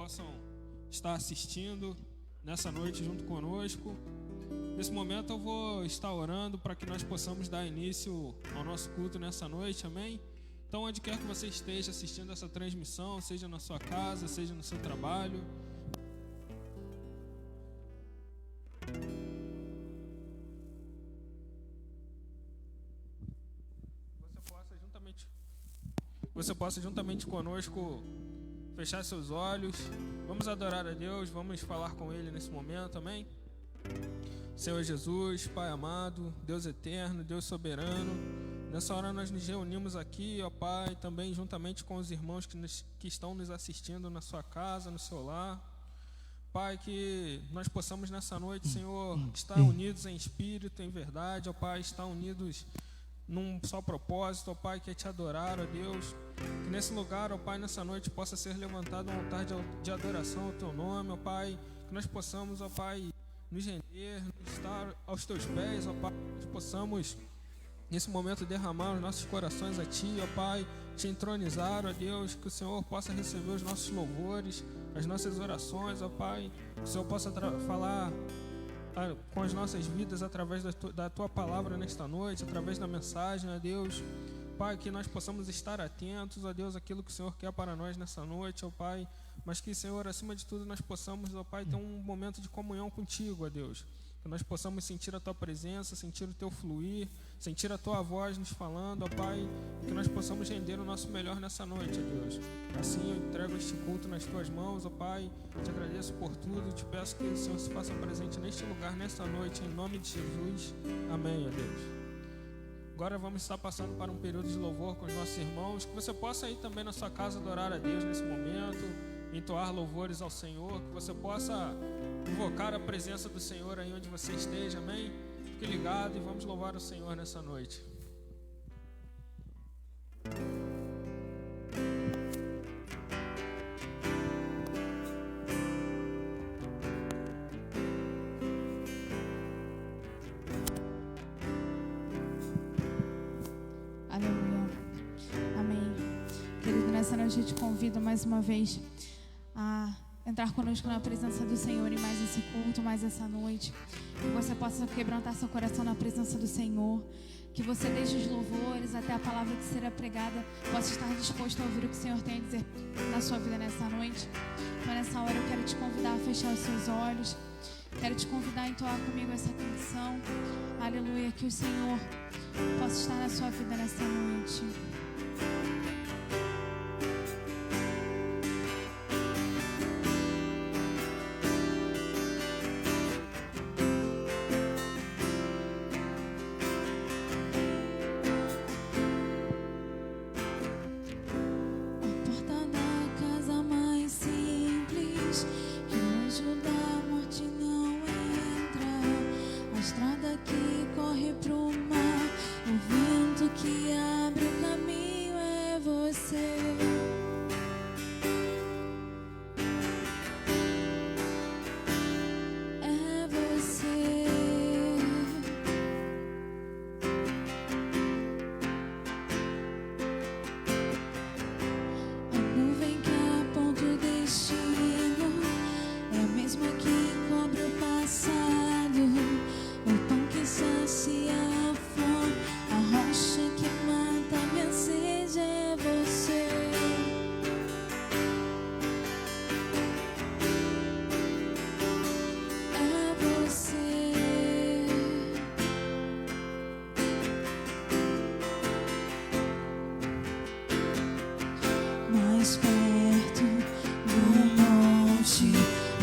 possam estar assistindo nessa noite junto conosco. Nesse momento eu vou estar orando para que nós possamos dar início ao nosso culto nessa noite, amém? Então, onde quer que você esteja assistindo essa transmissão, seja na sua casa, seja no seu trabalho, você possa juntamente conosco fechar seus olhos. Vamos adorar a Deus, vamos falar com Ele nesse momento, amém? Senhor Jesus, Pai amado, Deus eterno, Deus soberano, nessa hora nós nos reunimos aqui, ó Pai, também juntamente com os irmãos que estão nos assistindo na sua casa, no seu lar. Pai, que nós possamos nessa noite, Senhor, estar unidos em espírito, em verdade, ó Pai, estar unidos num só propósito, ó Pai, que é te adorar, ó Deus. Que nesse lugar, ó Pai, nessa noite possa ser levantado um altar de adoração ao Teu nome, ó Pai. Que nós possamos, ó Pai, nos render, estar aos Teus pés, ó Pai. Que nós possamos, nesse momento, derramar os nossos corações a Ti, ó Pai. Te entronizar, ó Deus. Que o Senhor possa receber os nossos louvores, as nossas orações, ó Pai. Que o Senhor possa falar com as nossas vidas através da Tua palavra nesta noite, através da mensagem, ó Deus. Pai, que nós possamos estar atentos, ó Deus, àquilo que o Senhor quer para nós nessa noite, ó Pai. Mas que, Senhor, acima de tudo, nós possamos, ó Pai, ter um momento de comunhão contigo, ó Deus. Que nós possamos sentir a Tua presença, sentir o Teu fluir, sentir a Tua voz nos falando, ó Pai. Que nós possamos render o nosso melhor nessa noite, ó Deus. Assim eu entrego este culto nas Tuas mãos, ó Pai. Te agradeço por tudo, te peço que o Senhor se faça presente neste lugar, nesta noite, em nome de Jesus. Amém, ó Deus. Agora vamos estar passando para um período de louvor com os nossos irmãos. Que você possa ir também na sua casa adorar a Deus nesse momento, entoar louvores ao Senhor. Que você possa invocar a presença do Senhor aí onde você esteja, amém? Fique ligado e vamos louvar o Senhor nessa noite. Eu te convido mais uma vez a entrar conosco na presença do Senhor em mais esse culto, mais essa noite. Que você possa quebrantar seu coração na presença do Senhor. Que você, desde os louvores até a palavra que será pregada, possa estar disposto a ouvir o que o Senhor tem a dizer na sua vida nessa noite. Então, nessa hora, eu quero te convidar a fechar os seus olhos. Quero te convidar a entoar comigo essa canção. Aleluia. Que o Senhor possa estar na sua vida nessa noite.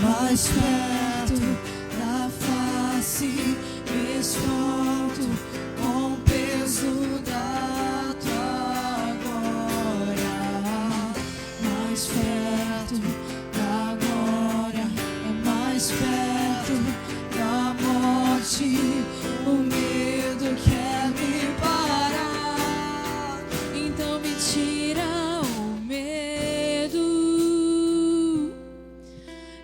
Mais perto da face, me escondo com o peso da tua glória. Mais perto da glória, é mais perto da morte. O medo quer me parar, então me tira o medo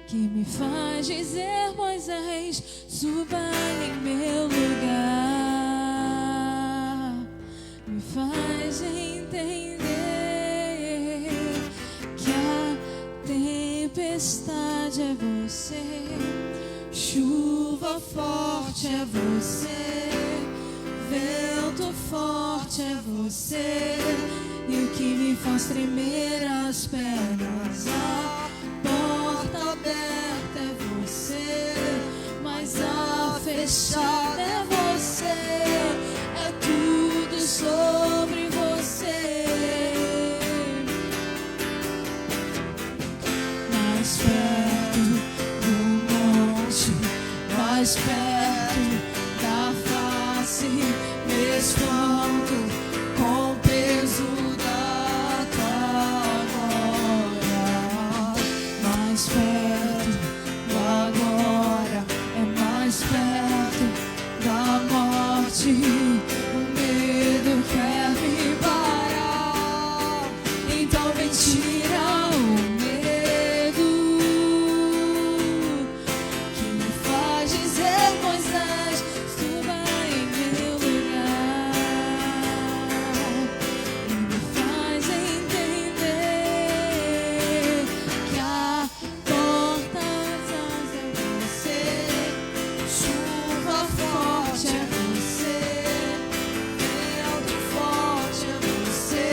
que me faz dizer: Moisés, suba em meu lugar. Me faz entender que a tempestade tempestade é você, chuva forte é você, vento forte é você, e o que me faz tremer as pernas, a porta aberta é você, mas a fechada é você, é tudo sobre você. Mais perto do monte, mais perto da face, me espanto com o peso da tua glória. Mais perto da glória, é mais perto da morte, o medo quer me parar, então vem tirar o medo que me faz dizer: Moisés, suba em meu lugar, e me faz entender que a porta é você, chuva forte é você, vento forte é você,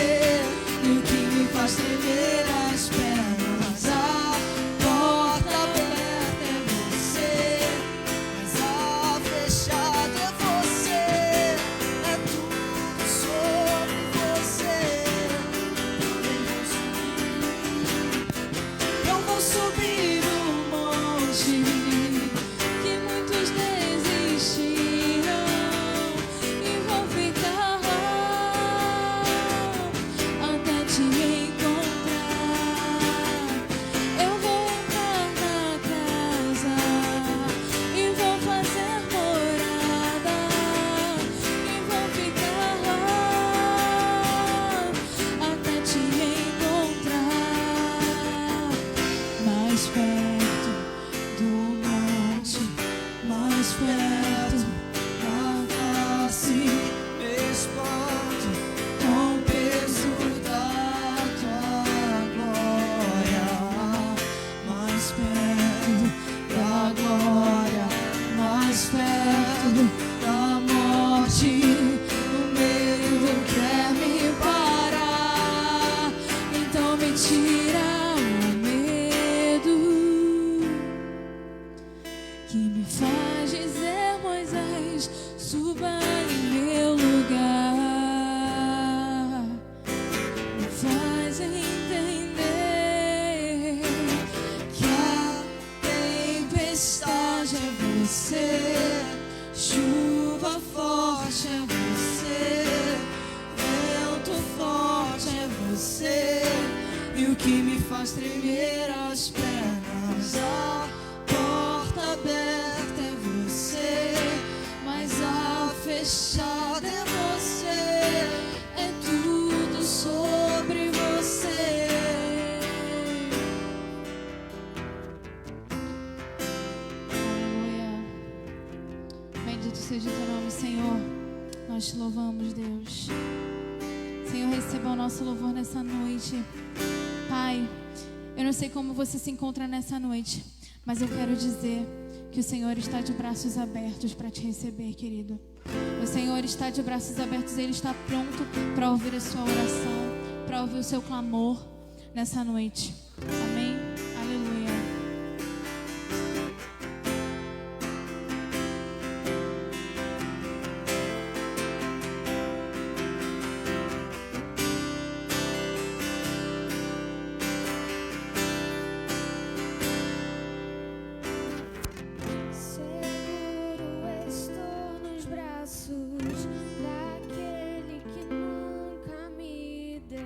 e o que me faz tremer as pernas, a porta aberta é você, mas a fechada é você, é tudo sobre você. Eu vou subir o monte que muitos desistiram, e vou ficar lá até te encontrar. Eu vou entrar na casa e vou fazer morada, e vou ficar lá até te encontrar. Mais perto do monte, mais perto da face, me espanto com o peso da tua glória. Mais perto da glória, mais perto da morte, o medo quer me parar, então me tira o medo que me faz dizer: Moisés, suba em meu lugar, me faz entender que a tempestade é você, chuva forte é você, vento forte é você, e o que me faz tremer as pernas, a porta aberta é você, mas a fechada é você, é tudo sobre você. Aleluia. Bendito seja o teu nome, Senhor. Nós te louvamos, Deus. Senhor, receba o nosso louvor nessa noite. Pai, eu não sei como você se encontra nessa noite, mas eu quero dizer que o Senhor está de braços abertos para te receber, querido. O Senhor está de braços abertos, Ele está pronto para ouvir a sua oração, para ouvir o seu clamor nessa noite. Amém? Aleluia. Seguro estou nos braços daquele que nunca me deixou.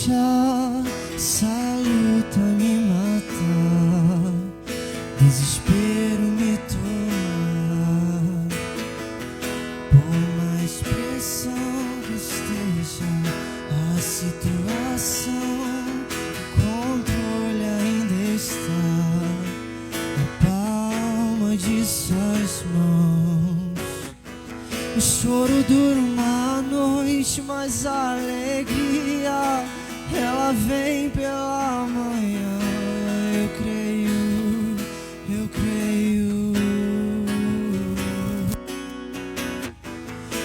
deixar essa luta me matar, desespero me tomar. Por mais pressão que esteja a situação, o controle ainda está na palma de suas mãos. O choro dura uma noite, mas a alegria ela vem pela manhã. Eu creio, eu creio.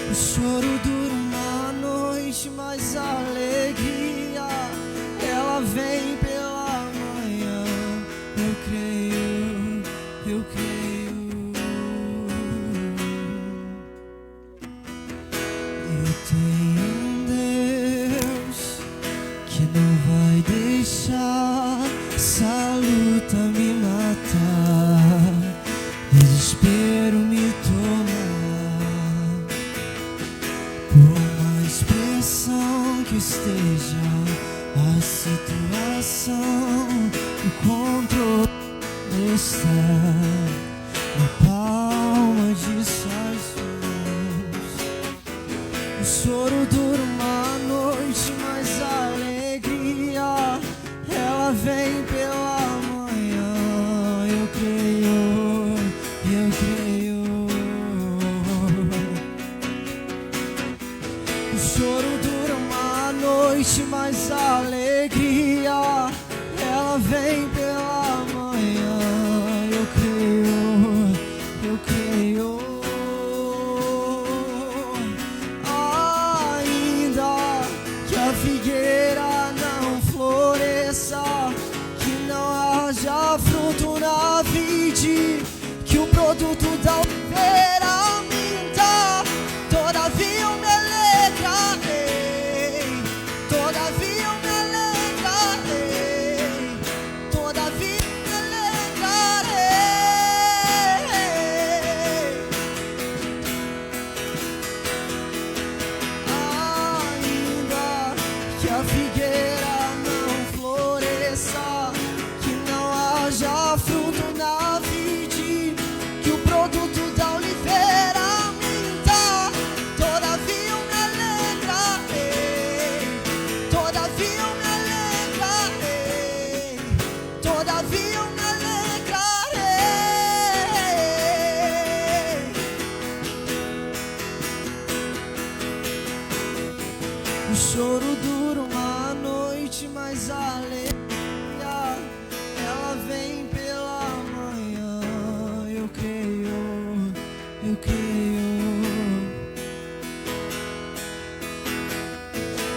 O choro dura uma noite, mas a alegria ela vem pela manhã. Eu creio, eu creio. Eu tenho um Deus que não vai deixar essa luta me matar, desespero me tomar. Por mais pressão que esteja a situação, o controle está na palma de suas mãos. O choro dura uma noite, mas a alegria ela vem pela manhã. Eu creio, eu creio. O choro dura uma noite, mas a alegria ela vem pela manhã. Eu creio, eu creio. Ainda que a figueira não floresça, que não haja fruto na vide, que o produto da oliveira minta, todavia eu me alegrarei, todavia eu me alegrarei, todavia eu me alegrarei. Ainda que a figueira não floresça, que não haja fruto na vide, que o produto da oliveira minta, todavia eu me alegrarei, todavia eu me alegrarei, todavia eu me alegrarei. O choro dura uma noite, mas a alegria ela vem pela manhã. Eu creio, eu creio.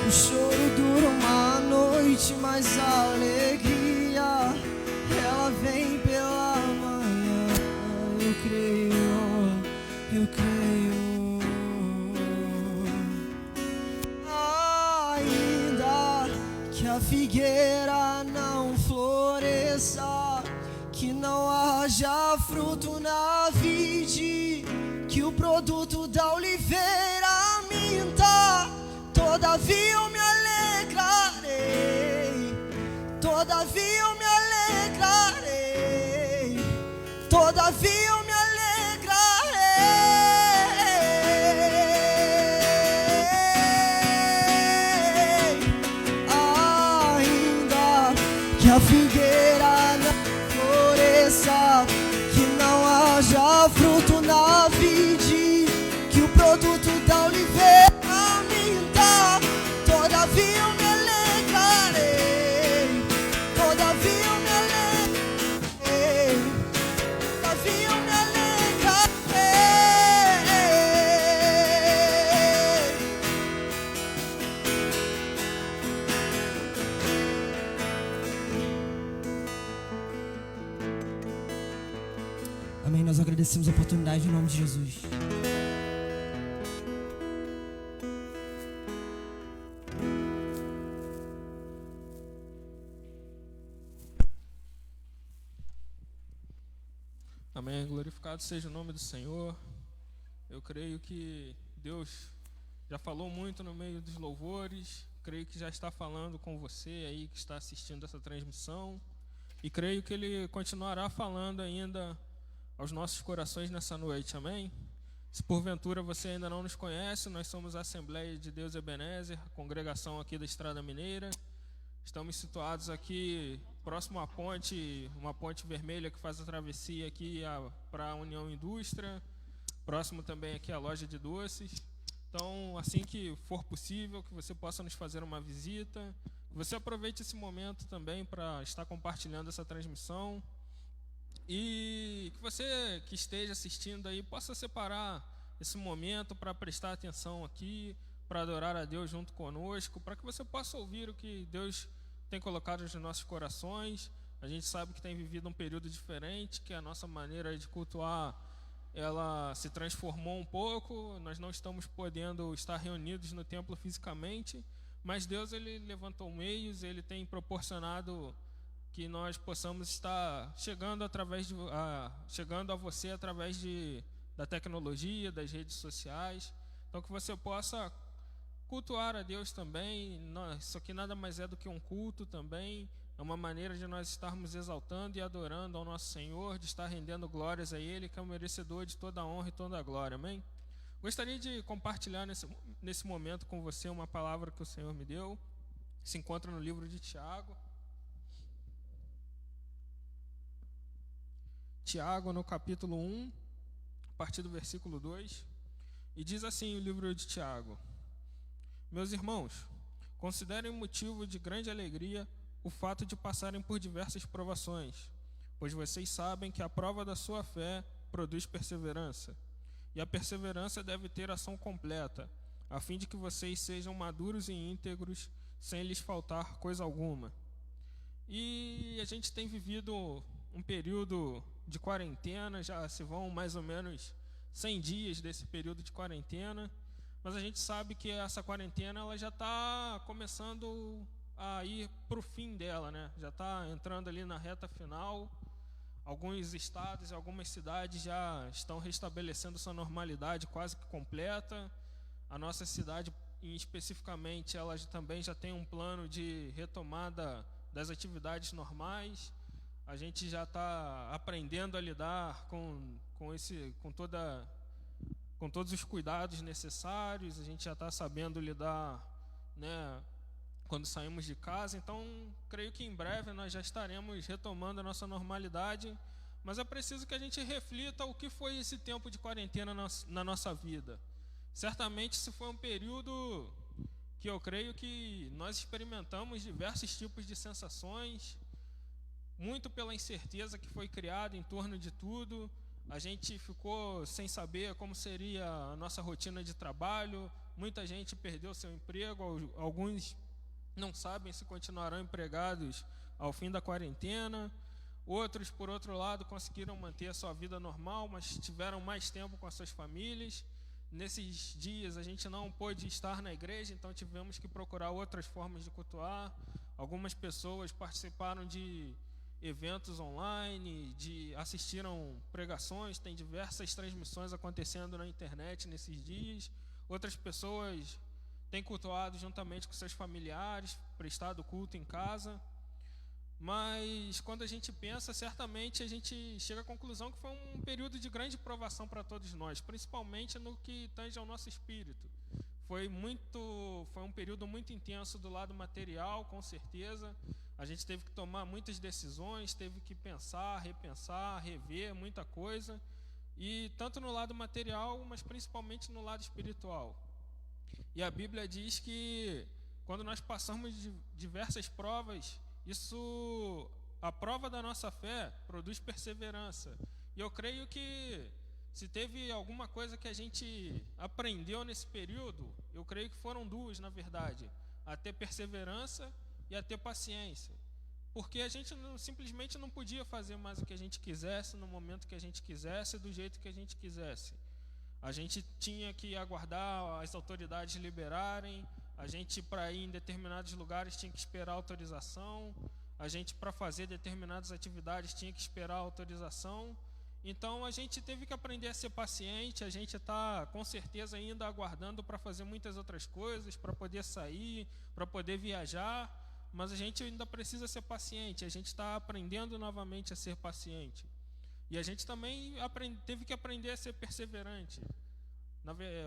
O choro dura uma noite, mas a alegria ela vem pela manhã. Eu creio, eu creio. Ainda que a figueira não floresça, que não haja fruto na vide, que o produto da oliveira minta, todavia eu me alegrarei, todavia eu me alegrarei, todavia eu me alegrarei. Ainda que a figueira não floresça, que não haja fruto na vide, que o produto da oliveira minta, todavia eu me alegrarei, todavia eu me alegrarei, todavia eu me alegrarei. Amém. Nós agradecemos a oportunidade em nome de Jesus. Amém. Glorificado seja o nome do Senhor. Eu creio que Deus já falou muito no meio dos louvores, creio que já está falando com você aí que está assistindo essa transmissão. E creio que Ele continuará falando ainda aos nossos corações nessa noite, amém? Se porventura você ainda não nos conhece, nós somos a Assembleia de Deus Ebenezer, a congregação aqui da Estrada Mineira. Estamos situados aqui próximo à ponte, uma ponte vermelha que faz a travessia aqui para a União Indústria, próximo também aqui à loja de doces. Então, assim que for possível, que você possa nos fazer uma visita, que você aproveite esse momento também para estar compartilhando essa transmissão. E que você que esteja assistindo aí possa separar esse momento para prestar atenção aqui, para adorar a Deus junto conosco, para que você possa ouvir o que Deus tem colocado nos nossos corações. A gente sabe que tem vivido um período diferente, que a nossa maneira de cultuar, ela se transformou um pouco. Nós não estamos podendo estar reunidos no templo fisicamente, mas Deus, Ele levantou meios, Ele tem proporcionado que nós possamos estar chegando a você através da tecnologia, das redes sociais. Então, que você possa cultuar a Deus também. Isso aqui nada mais é do que um culto também. É uma maneira de nós estarmos exaltando e adorando ao nosso Senhor, de estar rendendo glórias a Ele, que é o merecedor de toda a honra e toda a glória. Amém? Gostaria de compartilhar nesse momento com você uma palavra que o Senhor me deu. Se encontra no livro de Tiago. Tiago, no capítulo 1, a partir do versículo 2, e diz assim o livro de Tiago: Meus irmãos, considerem motivo de grande alegria o fato de passarem por diversas provações, pois vocês sabem que a prova da sua fé produz perseverança, e a perseverança deve ter ação completa, a fim de que vocês sejam maduros e íntegros, sem lhes faltar coisa alguma. E a gente tem vivido um período de quarentena, já se vão mais ou menos 100 dias desse período de quarentena, mas a gente sabe que essa quarentena ela já está começando a ir para o fim dela, né? Já está entrando ali na reta final. Alguns estados e algumas cidades já estão restabelecendo sua normalidade quase que completa. A nossa cidade, especificamente, ela também já tem um plano de retomada das atividades normais. A gente já está aprendendo a lidar com todos os cuidados necessários. A gente já está sabendo lidar, né, quando saímos de casa. Então, creio que em breve nós já estaremos retomando a nossa normalidade. Mas é preciso que a gente reflita o que foi esse tempo de quarentena na nossa vida. Certamente, esse foi um período que eu creio que nós experimentamos diversos tipos de sensações, muito pela incerteza que foi criada em torno de tudo. A gente ficou sem saber como seria a nossa rotina de trabalho. Muita gente perdeu seu emprego, alguns não sabem se continuarão empregados ao fim da quarentena. Outros, por outro lado, conseguiram manter a sua vida normal, mas tiveram mais tempo com as suas famílias. Nesses dias a gente não pôde estar na igreja, então tivemos que procurar outras formas de cultuar. Algumas pessoas participaram de eventos online, assistiram pregações, tem diversas transmissões acontecendo na internet nesses dias. Outras pessoas têm cultuado juntamente com seus familiares, prestado culto em casa. Mas quando a gente pensa, certamente a gente chega à conclusão que foi um período de grande provação para todos nós, principalmente no que tange ao nosso espírito. Foi um período muito intenso do lado material, com certeza. A gente teve que tomar muitas decisões, teve que pensar, repensar, rever muita coisa. E tanto no lado material, mas principalmente no lado espiritual. E a Bíblia diz que quando nós passamos de diversas provas, a prova da nossa fé produz perseverança. E eu creio que se teve alguma coisa que a gente aprendeu nesse período, eu creio que foram duas, na verdade: a ter perseverança e a ter paciência. Porque a gente simplesmente não podia fazer mais o que a gente quisesse, no momento que a gente quisesse, do jeito que a gente quisesse. A gente tinha que aguardar as autoridades liberarem. A gente, para ir em determinados lugares, tinha que esperar autorização. A gente, para fazer determinadas atividades, tinha que esperar autorização. Então a gente teve que aprender a ser paciente. A gente está com certeza ainda aguardando para fazer muitas outras coisas, para poder sair, para poder viajar, mas a gente ainda precisa ser paciente. A gente está aprendendo novamente a ser paciente. E a gente também teve que aprender a ser perseverante.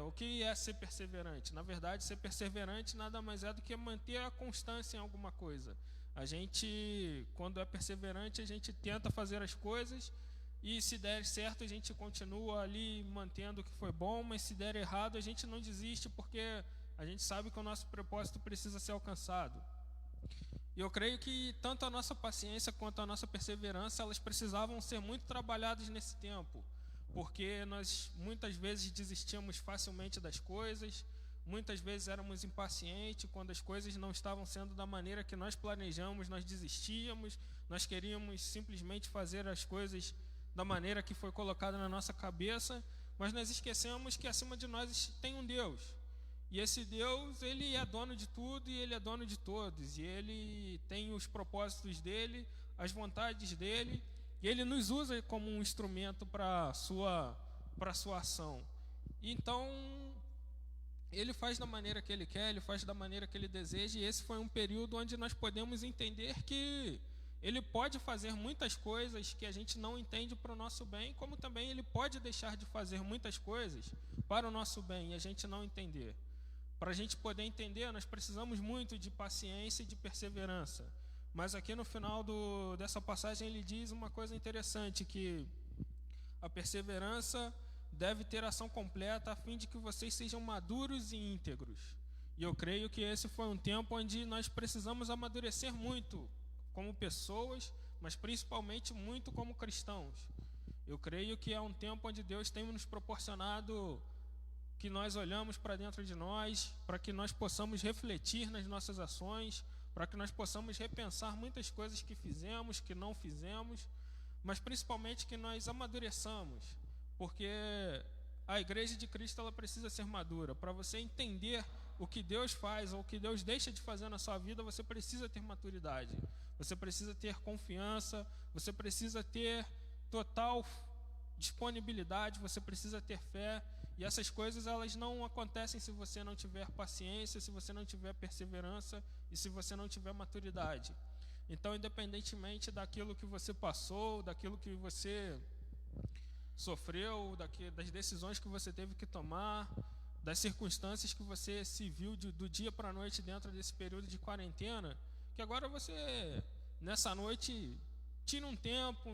O que é ser perseverante? Na verdade, ser perseverante nada mais é do que manter a constância em alguma coisa. A gente, quando é perseverante, a gente tenta fazer as coisas e se der certo, a gente continua ali mantendo o que foi bom, mas se der errado, a gente não desiste porque a gente sabe que o nosso propósito precisa ser alcançado. E eu creio que tanto a nossa paciência quanto a nossa perseverança, elas precisavam ser muito trabalhadas nesse tempo, porque nós muitas vezes desistíamos facilmente das coisas, muitas vezes éramos impacientes, quando as coisas não estavam sendo da maneira que nós planejamos, nós desistíamos, nós queríamos simplesmente fazer as coisas da maneira que foi colocada na nossa cabeça, mas nós esquecemos que acima de nós tem um Deus. E esse Deus, ele é dono de tudo e ele é dono de todos. E ele tem os propósitos dele, as vontades dele, e ele nos usa como um instrumento para a sua ação. Então, ele faz da maneira que ele quer, ele faz da maneira que ele deseja, e esse foi um período onde nós podemos entender que ele pode fazer muitas coisas que a gente não entende para o nosso bem, como também ele pode deixar de fazer muitas coisas para o nosso bem e a gente não entender. Para a gente poder entender, nós precisamos muito de paciência e de perseverança. Mas aqui no final dessa passagem ele diz uma coisa interessante, que a perseverança deve ter ação completa a fim de que vocês sejam maduros e íntegros. E eu creio que esse foi um tempo onde nós precisamos amadurecer muito como pessoas, mas principalmente muito como cristãos. Eu creio que é um tempo onde Deus tem nos proporcionado que nós olhamos para dentro de nós, para que nós possamos refletir nas nossas ações, para que nós possamos repensar muitas coisas que fizemos, que não fizemos, mas principalmente que nós amadureçamos, porque a igreja de Cristo ela precisa ser madura. Para você entender o que Deus faz ou o que Deus deixa de fazer na sua vida, você precisa ter maturidade, você precisa ter confiança, você precisa ter total disponibilidade, você precisa ter fé. E essas coisas elas não acontecem se você não tiver paciência, se você não tiver perseverança e se você não tiver maturidade. Então, independentemente daquilo que você passou, daquilo que você sofreu, das decisões que você teve que tomar, das circunstâncias que você se viu do dia para a noite dentro desse período de quarentena, que agora você, nessa noite, tira um tempo,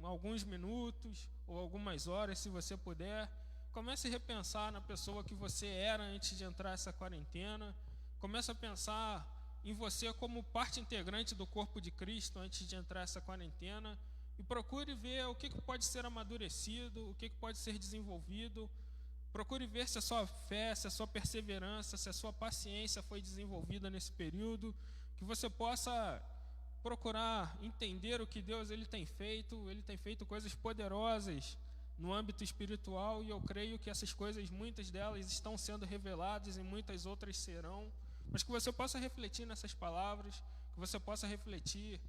alguns minutos ou algumas horas, se você puder. Comece a repensar na pessoa que você era antes de entrar essa quarentena. Comece a pensar em você como parte integrante do corpo de Cristo antes de entrar essa quarentena. E procure ver o que pode ser amadurecido, o que pode ser desenvolvido. Procure ver se a sua fé, se a sua perseverança, se a sua paciência foi desenvolvida nesse período. Que você possa procurar entender o que Deus ele tem feito coisas poderosas no âmbito espiritual, e eu creio que essas coisas, muitas delas estão sendo reveladas e muitas outras serão, mas que você possa refletir nessas palavras, que você possa refletir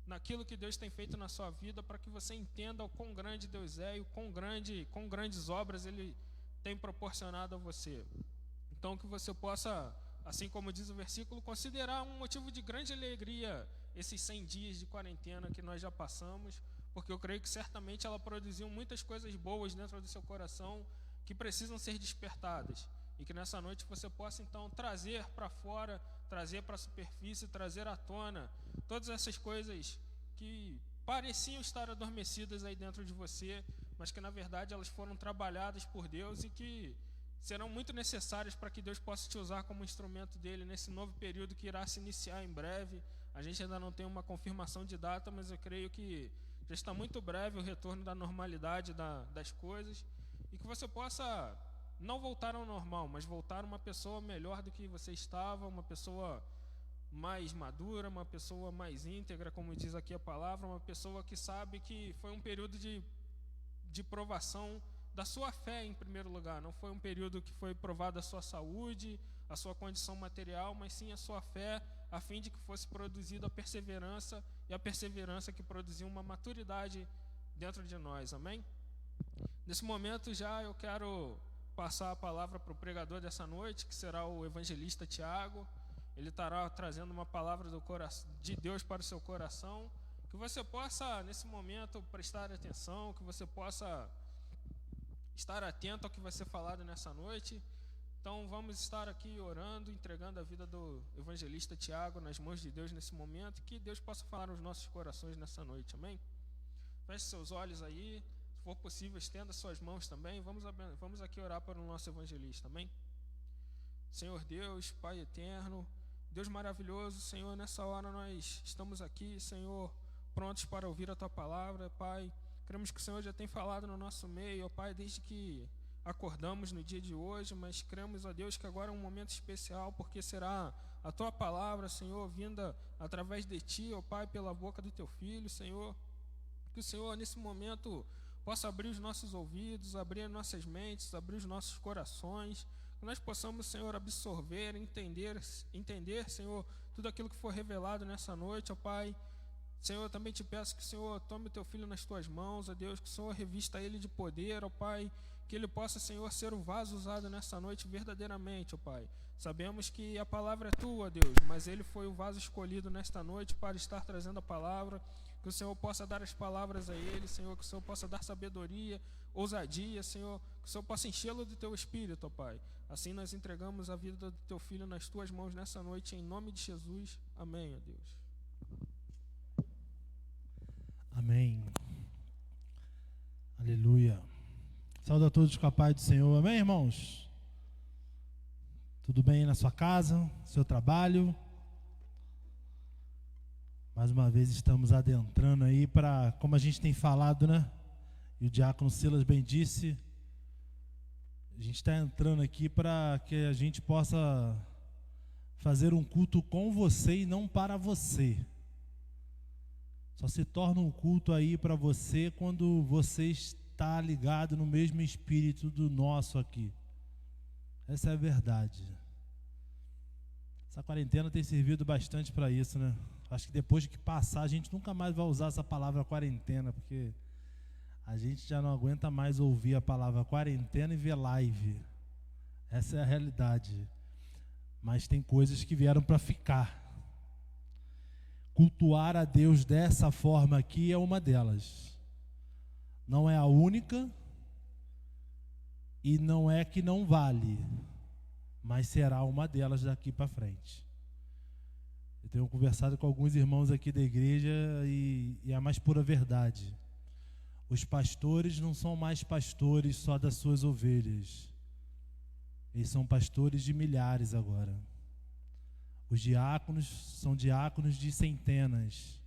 naquilo que Deus tem feito na sua vida, para que você entenda o quão grande Deus é e o quão grandes obras Ele tem proporcionado a você. Então que você possa, assim como diz o versículo, considerar um motivo de grande alegria esses 100 dias de quarentena que nós já passamos, porque eu creio que certamente ela produziu muitas coisas boas dentro do seu coração que precisam ser despertadas, e que nessa noite você possa então trazer para fora, trazer para a superfície, trazer à tona todas essas coisas que pareciam estar adormecidas aí dentro de você, mas que na verdade elas foram trabalhadas por Deus e que serão muito necessárias para que Deus possa te usar como instrumento dele nesse novo período que irá se iniciar em breve. A gente ainda não tem uma confirmação de data, mas eu creio que já está muito breve o retorno da normalidade das coisas, e que você possa não voltar ao normal, mas voltar uma pessoa melhor do que você estava, uma pessoa mais madura, uma pessoa mais íntegra, como diz aqui a palavra, uma pessoa que sabe que foi um período de provação da sua fé em primeiro lugar. Não foi um período que foi provada a sua saúde, a sua condição material, mas sim a sua fé, a fim de que fosse produzida a perseverança, e a perseverança que produziu uma maturidade dentro de nós. Amém? Nesse momento já eu quero passar a palavra para o pregador dessa noite, que será o evangelista Tiago. Ele estará trazendo uma palavra de Deus para o seu coração, que você possa, nesse momento, prestar atenção, que você possa estar atento ao que vai ser falado nessa noite. Então vamos estar aqui orando, entregando a vida do evangelista Tiago nas mãos de Deus nesse momento, e que Deus possa falar nos nossos corações nessa noite, amém? Feche seus olhos aí, se for possível estenda suas mãos também. Vamos aqui orar para o nosso evangelista, amém? Senhor Deus, Pai eterno, Deus maravilhoso, Senhor, nessa hora nós estamos aqui, Senhor, prontos para ouvir a Tua palavra, Pai. Cremos que o Senhor já tem falado no nosso meio, ó Pai, desde que acordamos no dia de hoje, mas cremos, ó Deus, que agora é um momento especial, porque será a Tua palavra, Senhor, vinda através de Ti, ó Pai, pela boca do Teu Filho, Senhor. Que o Senhor, nesse momento, possa abrir os nossos ouvidos, abrir nossas mentes, abrir os nossos corações, que nós possamos, Senhor, absorver, entender, Senhor, tudo aquilo que for revelado nessa noite, ó Pai. Senhor, eu também te peço que o Senhor tome o Teu Filho nas Tuas mãos, ó Deus, que o Senhor revista ele de poder, ó Pai, que ele possa, Senhor, ser o vaso usado nessa noite verdadeiramente, ó Pai. Sabemos que a palavra é Tua, ó Deus, mas ele foi o vaso escolhido nesta noite para estar trazendo a palavra. Que o Senhor possa dar as palavras a ele, Senhor, que o Senhor possa dar sabedoria, ousadia, Senhor, que o Senhor possa enchê-lo do Teu Espírito, ó Pai. Assim nós entregamos a vida do Teu Filho nas Tuas mãos nessa noite, em nome de Jesus. Amém, ó Deus. Amém. Aleluia. Saúde a todos com a paz do Senhor. Amém, irmãos? Tudo bem na sua casa, seu trabalho? Mais uma vez estamos adentrando aí para, como a gente tem falado, né? E o diácono Silas bem disse, a gente está entrando aqui para que a gente possa fazer um culto com você e não para você. Só se torna um culto aí para você quando você está ligado no mesmo espírito do nosso aqui. Essa é a verdade. Essa quarentena tem servido bastante para isso, né? Acho que depois que passar, a gente nunca mais vai usar essa palavra quarentena, porque a gente já não aguenta mais ouvir a palavra quarentena e ver live. Essa é a realidade. Mas tem coisas que vieram para ficar. Cultuar a Deus dessa forma aqui é uma delas. Não é a única e não é que não vale, mas será uma delas daqui para frente. Eu tenho conversado com alguns irmãos aqui da igreja e é a mais pura verdade. Os pastores não são mais pastores só das suas ovelhas. Eles são pastores de milhares agora. Os diáconos são diáconos de centenas.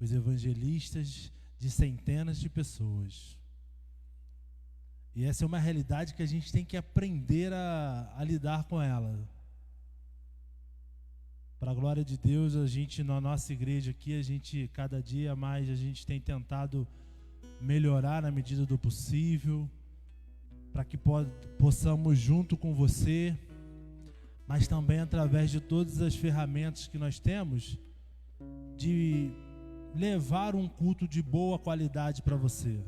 Os evangelistas de centenas de pessoas. E essa é uma realidade que a gente tem que aprender a lidar com ela. Para a glória de Deus, a gente, na nossa igreja aqui, a gente, cada dia mais, a gente tem tentado melhorar na medida do possível, para que possamos, junto com você, mas também através de todas as ferramentas que nós temos, de levar um culto de boa qualidade para você.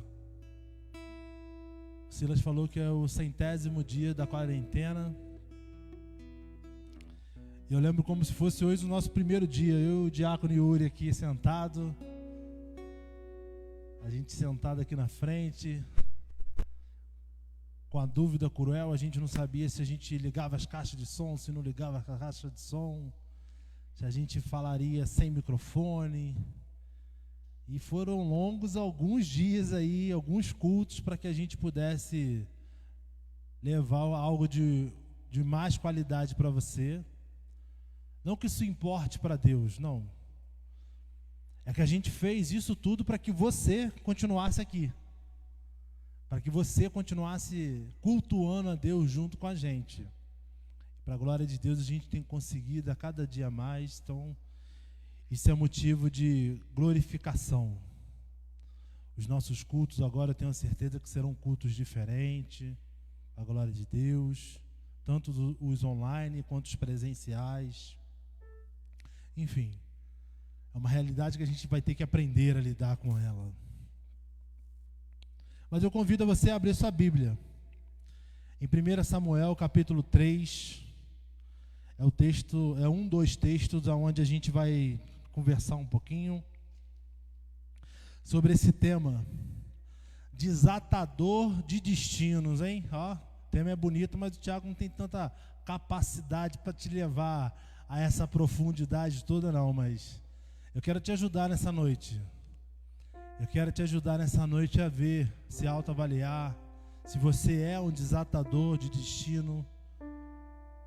O Silas falou que é o 100º dia da quarentena. Eu lembro como se fosse hoje o nosso primeiro dia, eu e o diácono Yuri aqui sentado, a gente sentado aqui na frente, com a dúvida cruel, a gente não sabia se a gente ligava as caixas de som, se não ligava as caixas de som, se a gente falaria sem microfone. E foram longos alguns dias aí, alguns cultos, para que a gente pudesse levar algo de mais qualidade para você. Não que isso importe para Deus, não. É que a gente fez isso tudo para que você continuasse aqui. Para que você continuasse cultuando a Deus junto com a gente. Para a glória de Deus, a gente tem conseguido a cada dia mais. Então, isso é motivo de glorificação. Os nossos cultos agora, eu tenho certeza que serão cultos diferentes. A glória de Deus. Tanto os online quanto os presenciais. Enfim, é uma realidade que a gente vai ter que aprender a lidar com ela. Mas eu convido você a abrir sua Bíblia. Em 1 Samuel, capítulo 3, é um dos textos onde a gente vai conversar um pouquinho sobre esse tema, desatador de destinos, hein? Ó, o tema é bonito, mas o Tiago não tem tanta capacidade para te levar a essa profundidade toda não, mas eu quero te ajudar nessa noite. Eu quero te ajudar nessa noite a ver, se autoavaliar, se você é um desatador de destino,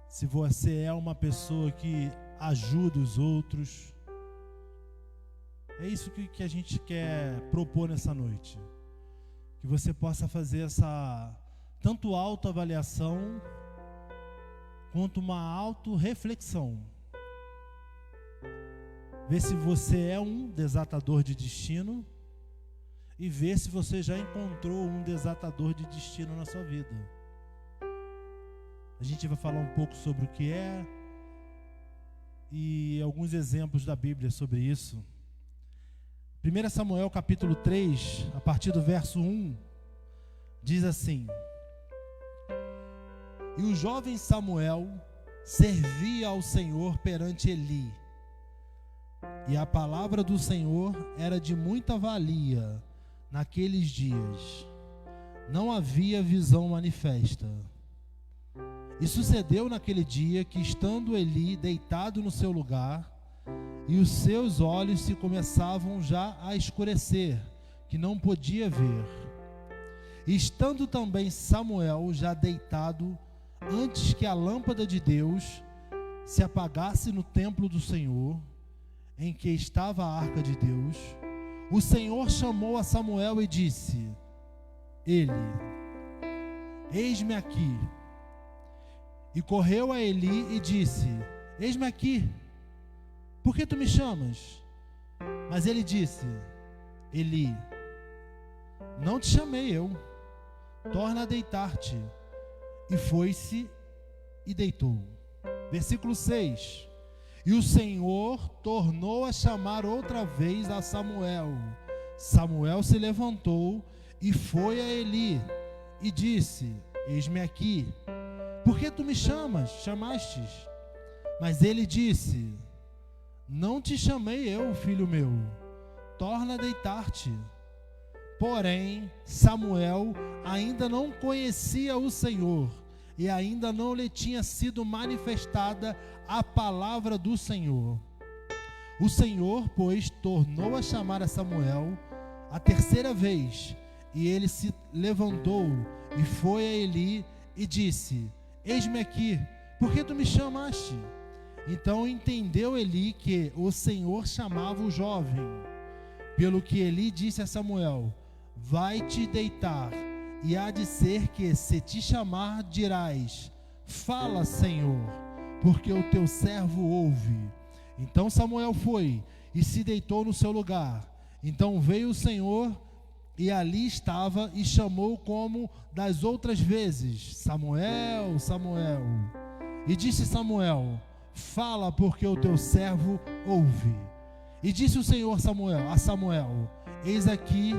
se você é uma pessoa que ajuda os outros. É isso que a gente quer propor nessa noite. Que você possa fazer essa tanto autoavaliação quanto uma autorreflexão. Ver se você é um desatador de destino e ver se você já encontrou um desatador de destino na sua vida. A gente vai falar um pouco sobre o que é e alguns exemplos da Bíblia sobre isso. 1 Samuel capítulo 3, a partir do verso 1, diz assim: E o jovem Samuel servia ao Senhor perante Eli, e a palavra do Senhor era de muita valia naqueles dias. Não havia visão manifesta. E sucedeu naquele dia que, estando Eli deitado no seu lugar, e os seus olhos se começavam já a escurecer, que não podia ver. E estando também Samuel já deitado, antes que a lâmpada de Deus se apagasse no templo do Senhor, em que estava a arca de Deus, o Senhor chamou a Samuel e disse: Ele, eis-me aqui. E correu a Eli e disse: Eis-me aqui. Por que tu me chamas? Mas ele disse: Eli, não te chamei eu. Torna a deitar-te. E foi-se e deitou. Versículo 6. E o Senhor tornou a chamar outra vez a Samuel. Samuel se levantou e foi a Eli e disse: Eis-me aqui. Por que tu me chamastes? Mas ele disse: Não te chamei eu, filho meu. Torna a deitar-te. Porém, Samuel ainda não conhecia o Senhor, e ainda não lhe tinha sido manifestada a palavra do Senhor. O Senhor, pois, tornou a chamar a Samuel a terceira vez, e ele se levantou e foi a Eli e disse: Eis-me aqui, por que tu me chamaste? Então entendeu Eli que o Senhor chamava o jovem. Pelo que Eli disse a Samuel: Vai-te deitar, e há de ser que, se te chamar, dirás: Fala, Senhor, porque o teu servo ouve. Então Samuel foi e se deitou no seu lugar. Então veio o Senhor, e ali estava, e chamou como das outras vezes: Samuel, Samuel. E disse Samuel: Fala, porque o teu servo ouve. E disse o Senhor a Samuel: Eis aqui,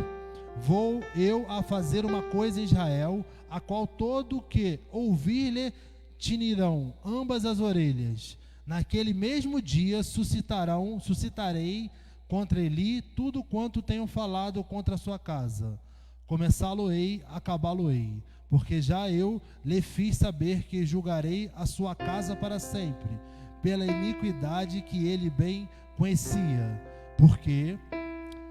vou eu a fazer uma coisa em Israel, a qual todo que ouvir-lhe tinirão ambas as orelhas. Naquele mesmo dia suscitarei contra Eli tudo quanto tenho falado contra a sua casa. Começá-lo-ei, acabá-lo-ei, porque já eu lhe fiz saber que julgarei a sua casa para sempre, pela iniquidade que ele bem conhecia, porque,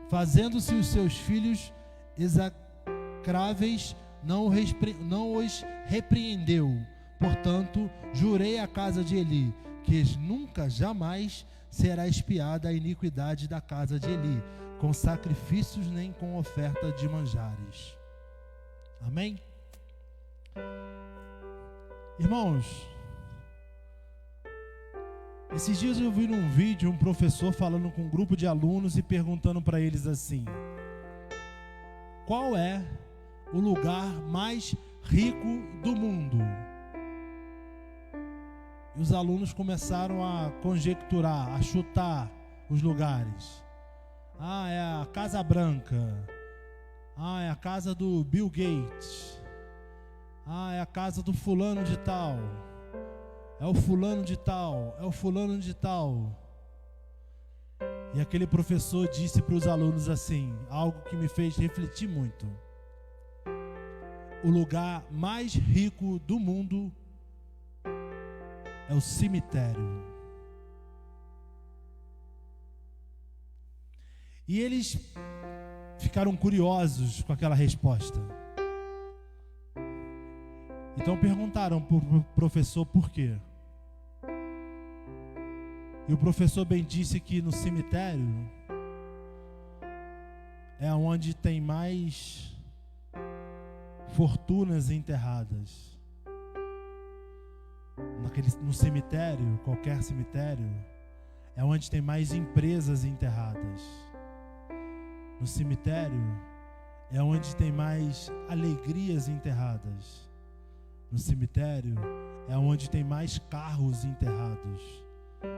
fazendo-se os seus filhos execráveis, não os repreendeu. Portanto, jurei à casa de Eli, que nunca, jamais será expiada a iniquidade da casa de Eli, com sacrifícios nem com oferta de manjares. Amém? Irmãos, esses dias eu vi num vídeo um professor falando com um grupo de alunos e perguntando para eles assim: qual é o lugar mais rico do mundo? E os alunos começaram a conjecturar, a chutar os lugares. É a Casa Branca. Ah, é a casa do Bill Gates. Ah, é a casa do fulano de tal. É o fulano de tal. É o fulano de tal. E aquele professor disse para os alunos assim, algo que me fez refletir muito. O lugar mais rico do mundo é o cemitério. E eles ficaram curiosos com aquela resposta. Então perguntaram para o professor por quê. E o professor bem disse que no cemitério é onde tem mais fortunas enterradas. No cemitério, qualquer cemitério, é onde tem mais empresas enterradas. No cemitério é onde tem mais alegrias enterradas. No cemitério é onde tem mais carros enterrados.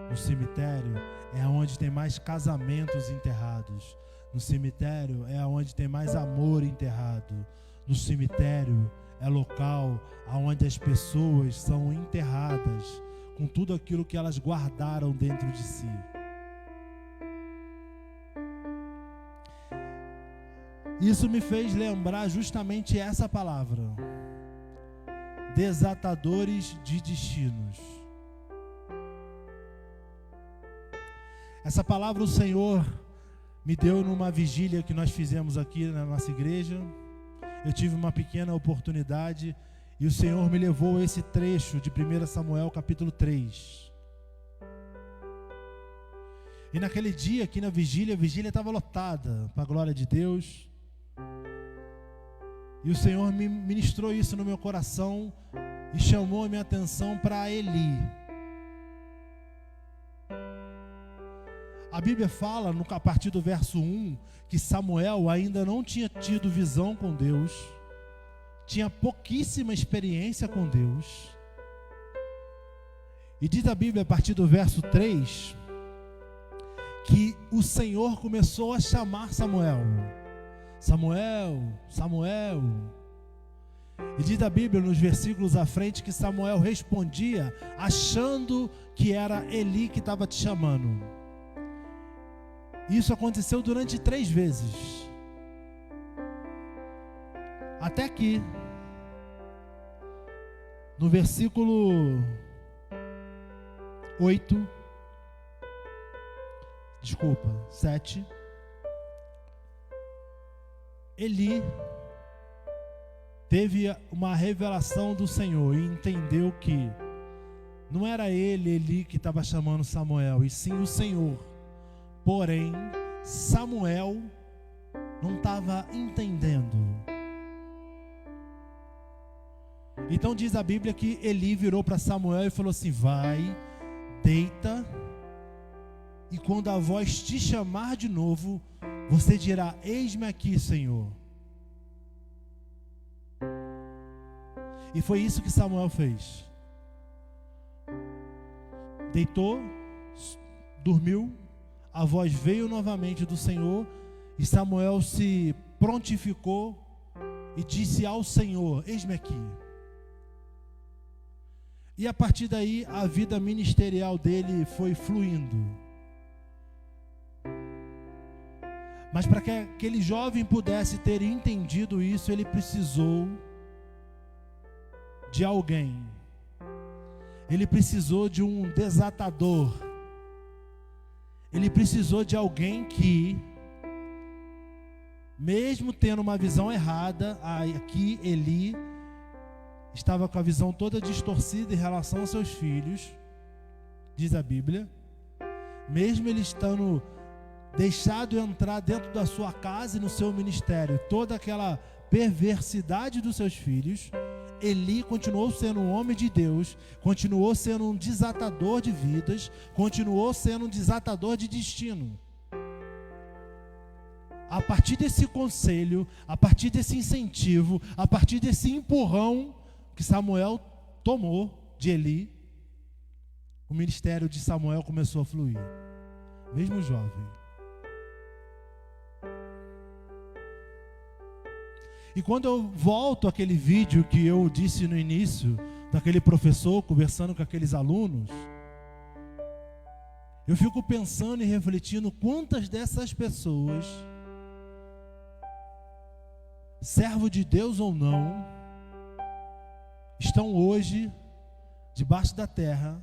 No cemitério é onde tem mais casamentos enterrados. No cemitério é onde tem mais amor enterrado. No cemitério é local onde as pessoas são enterradas com tudo aquilo que elas guardaram dentro de si. Isso me fez lembrar justamente essa palavra: desatadores de destinos. Essa palavra o Senhor me deu numa vigília que nós fizemos aqui na nossa igreja. Eu tive uma pequena oportunidade e o Senhor me levou a esse trecho de 1 Samuel capítulo 3. E naquele dia aqui na vigília, a vigília estava lotada, para a glória de Deus. E o Senhor me ministrou isso no meu coração e chamou a minha atenção para Eli. A Bíblia fala, a partir do verso 1, que Samuel ainda não tinha tido visão com Deus, tinha pouquíssima experiência com Deus. E diz a Bíblia, a partir do verso 3, que o Senhor começou a chamar Samuel. Samuel, Samuel. E diz a Bíblia nos versículos à frente que Samuel respondia achando que era Eli que estava te chamando. Isso aconteceu durante 3 vezes. Até que, no versículo 7, Eli teve uma revelação do Senhor e entendeu que não era Eli que estava chamando Samuel, e sim o Senhor. Porém, Samuel não estava entendendo. Então diz a Bíblia que Eli virou para Samuel e falou assim: vai, deita, e quando a voz te chamar de novo, você dirá: eis-me aqui, Senhor. E foi isso que Samuel fez. Deitou, dormiu, a voz veio novamente do Senhor, e Samuel se prontificou e disse ao Senhor: eis-me aqui. E a partir daí a vida ministerial dele foi fluindo. Mas para que aquele jovem pudesse ter entendido isso, ele precisou de alguém. Ele precisou de um desatador. Ele precisou de alguém que, mesmo tendo uma visão errada, aqui Eli estava com a visão toda distorcida em relação aos seus filhos, diz a Bíblia, mesmo ele estando deixado entrar dentro da sua casa e no seu ministério toda aquela perversidade dos seus filhos, Eli continuou sendo um homem de Deus, continuou sendo um desatador de vidas, continuou sendo um desatador de destino. A partir desse conselho, a partir desse incentivo, a partir desse empurrão que Samuel tomou de Eli, o ministério de Samuel começou a fluir, mesmo jovem. E quando eu volto àquele vídeo que eu disse no início, daquele professor conversando com aqueles alunos, eu fico pensando e refletindo quantas dessas pessoas, servo de Deus ou não, estão hoje debaixo da terra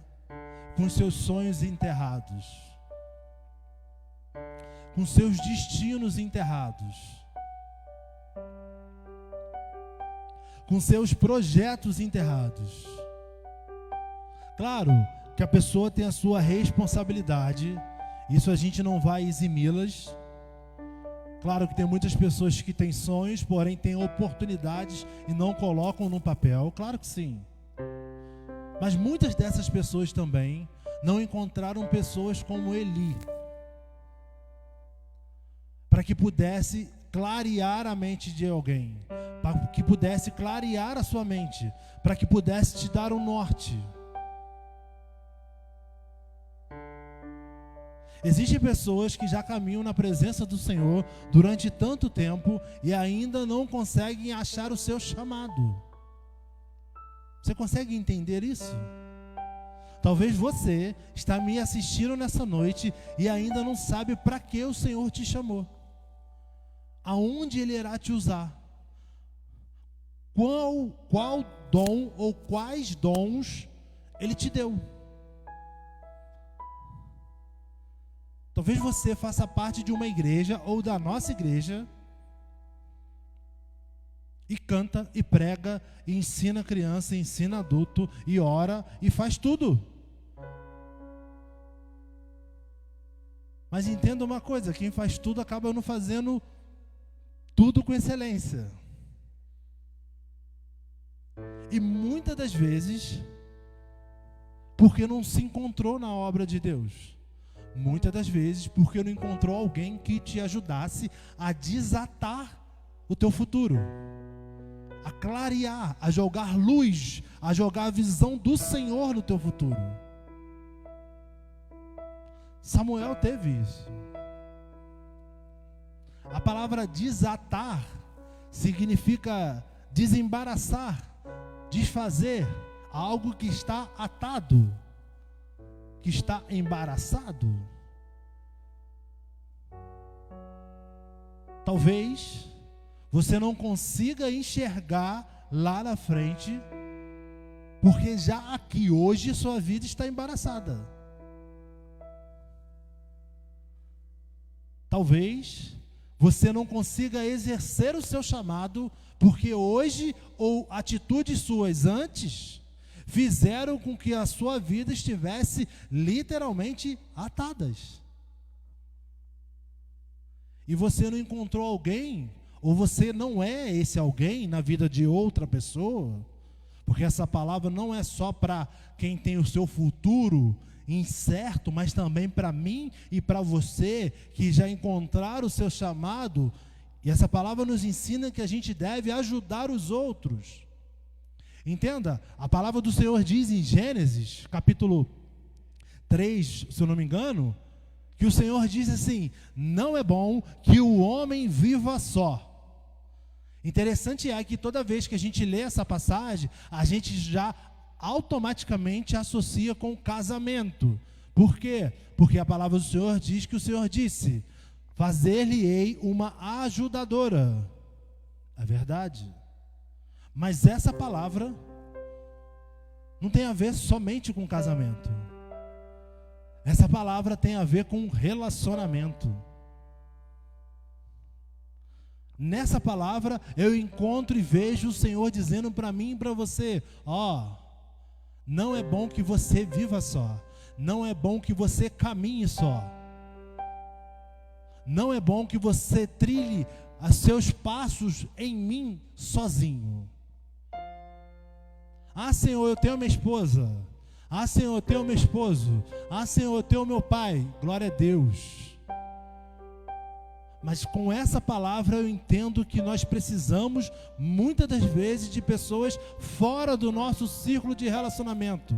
com seus sonhos enterrados, com seus destinos enterrados, com seus projetos enterrados. Claro que a pessoa tem a sua responsabilidade, isso a gente não vai eximi-las. Claro que tem muitas pessoas que têm sonhos, porém têm oportunidades e não colocam no papel, claro que sim. Mas muitas dessas pessoas também não encontraram pessoas como Eli, para que pudesse clarear a mente de alguém, para que pudesse clarear a sua mente, para que pudesse te dar um norte. Existem pessoas que já caminham na presença do Senhor durante tanto tempo e ainda não conseguem achar o seu chamado. Você consegue entender isso? Talvez você está me assistindo nessa noite e ainda não sabe para que o Senhor te chamou. Aonde Ele irá te usar? Qual dom ou quais dons Ele te deu? Talvez você faça parte de uma igreja ou da nossa igreja e canta e prega e ensina criança, ensina adulto e ora e faz tudo. Mas entenda uma coisa, quem faz tudo acaba não fazendo tudo com excelência. E muitas das vezes porque não se encontrou na obra de Deus. Muitas das vezes porque não encontrou alguém que te ajudasse a desatar o teu futuro, a clarear, a jogar luz, a jogar a visão do Senhor no teu futuro. Samuel teve isso. A palavra desatar significa desembaraçar, desfazer algo que está atado, que está embaraçado. Talvez você não consiga enxergar lá na frente, porque já aqui hoje sua vida está embaraçada. Talvez você não consiga exercer o seu chamado, porque hoje ou atitudes suas antes fizeram com que a sua vida estivesse literalmente atadas. E você não encontrou alguém, ou você não é esse alguém na vida de outra pessoa, porque essa palavra não é só para quem tem o seu futuro incerto, mas também para mim e para você que já encontraram o seu chamado. E essa palavra nos ensina que a gente deve ajudar os outros. Entenda, a palavra do Senhor diz em Gênesis, capítulo 3, se eu não me engano, que o Senhor diz assim: não é bom que o homem viva só. Interessante é que toda vez que a gente lê essa passagem, a gente já automaticamente associa com o casamento. Por quê? Porque a palavra do Senhor diz que o Senhor disse: fazer-lhe-ei uma ajudadora. É verdade. Mas essa palavra não tem a ver somente com casamento. Essa palavra tem a ver com relacionamento. Nessa palavra eu encontro e vejo o Senhor dizendo para mim e para você: não é bom que você viva só. Não é bom que você caminhe só. Não é bom que você trilhe os seus passos em mim sozinho. Ah, Senhor, eu tenho minha esposa. Ah, Senhor, eu tenho meu esposo. Ah, Senhor, eu tenho meu pai. Glória a Deus. Mas com essa palavra eu entendo que nós precisamos, muitas das vezes, de pessoas fora do nosso círculo de relacionamento.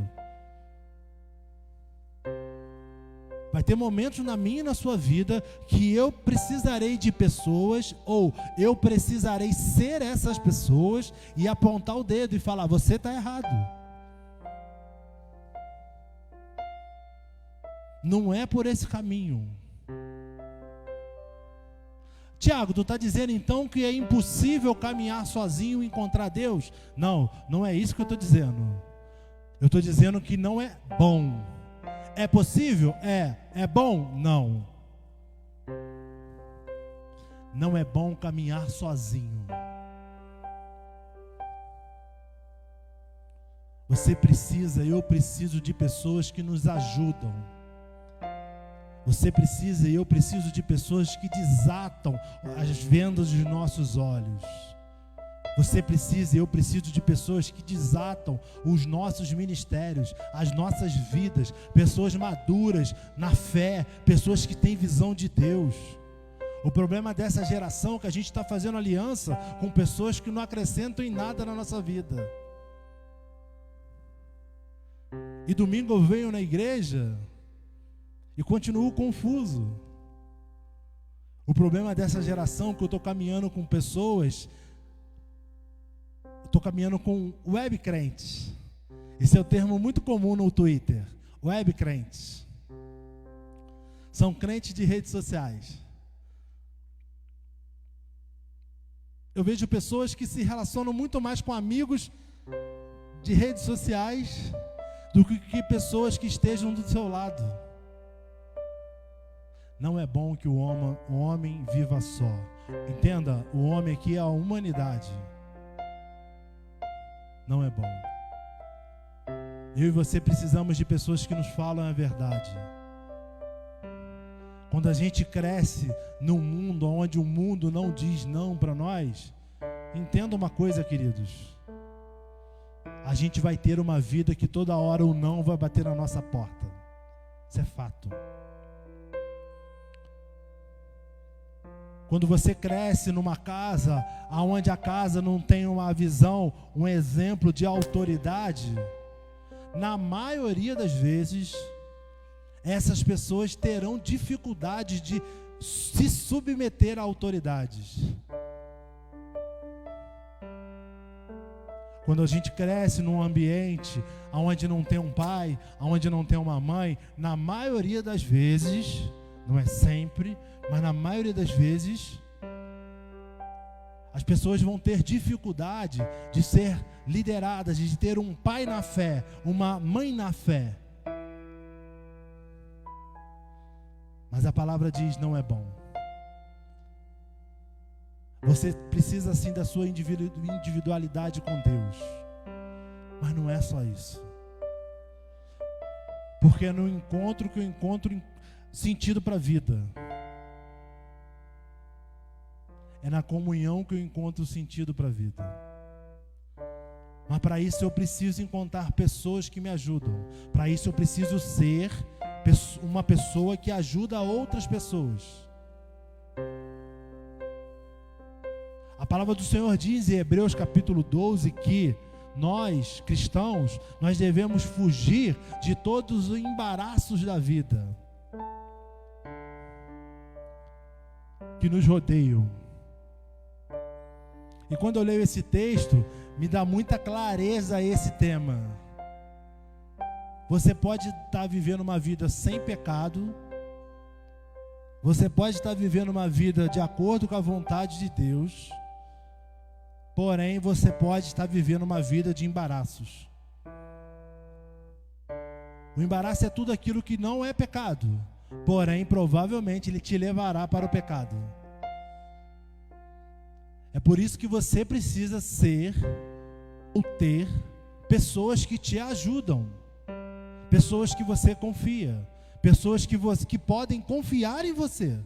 Vai ter momentos na minha e na sua vida que eu precisarei de pessoas, ou eu precisarei ser essas pessoas e apontar o dedo e falar: você está errado. Não é por esse caminho. Tiago, tu está dizendo então que é impossível caminhar sozinho e encontrar Deus? Não, não é isso que eu estou dizendo. Eu estou dizendo que não é bom. É possível? É. É bom? Não. Não é bom caminhar sozinho. Você precisa, eu preciso de pessoas que nos ajudam. Você precisa e eu preciso de pessoas que desatam as vendas dos nossos olhos. Você precisa e eu preciso de pessoas que desatam os nossos ministérios, as nossas vidas, pessoas maduras na fé, pessoas que têm visão de Deus. O problema dessa geração é que a gente está fazendo aliança com pessoas que não acrescentam em nada na nossa vida. E domingo eu venho na igreja e continuo confuso. O problema dessa geração é que eu estou caminhando com pessoas, estou caminhando com web crentes. Esse é o termo muito comum no Twitter, web crentes. São crentes de redes sociais. Eu vejo pessoas que se relacionam muito mais com amigos de redes sociais do que pessoas que estejam do seu lado. Não é bom que o homem viva só. Entenda, o homem aqui é a humanidade. Não é bom. Eu e você precisamos de pessoas que nos falam a verdade. Quando a gente cresce num mundo onde o mundo não diz não para nós, entenda uma coisa, queridos. A gente vai ter uma vida que toda hora o não vai bater na nossa porta. Isso é fato. Quando você cresce numa casa, onde a casa não tem uma visão, um exemplo de autoridade, na maioria das vezes, essas pessoas terão dificuldade de se submeter a autoridades. Quando a gente cresce num ambiente onde não tem um pai, onde não tem uma mãe, na maioria das vezes, não é sempre, mas na maioria das vezes, as pessoas vão ter dificuldade de ser lideradas, de ter um pai na fé, uma mãe na fé. Mas a palavra diz: não é bom. Você precisa sim da sua individualidade com Deus. Mas não é só isso. Porque é no encontro que eu encontro sentido para a vida. É na comunhão que eu encontro sentido para a vida. Mas para isso eu preciso encontrar pessoas que me ajudam. Para isso eu preciso ser uma pessoa que ajuda outras pessoas. A palavra do Senhor diz em Hebreus capítulo 12 que nós, cristãos, nós devemos fugir de todos os embaraços da vida que nos rodeiam. E quando eu leio esse texto, me dá muita clareza esse tema. Você pode estar vivendo uma vida sem pecado. Você pode estar vivendo uma vida de acordo com a vontade de Deus. Porém, você pode estar vivendo uma vida de embaraços. O embaraço é tudo aquilo que não é pecado. Porém, provavelmente, ele te levará para o pecado. É por isso que você precisa ser ou ter pessoas que te ajudam. Pessoas que você confia. Pessoas que podem confiar em você.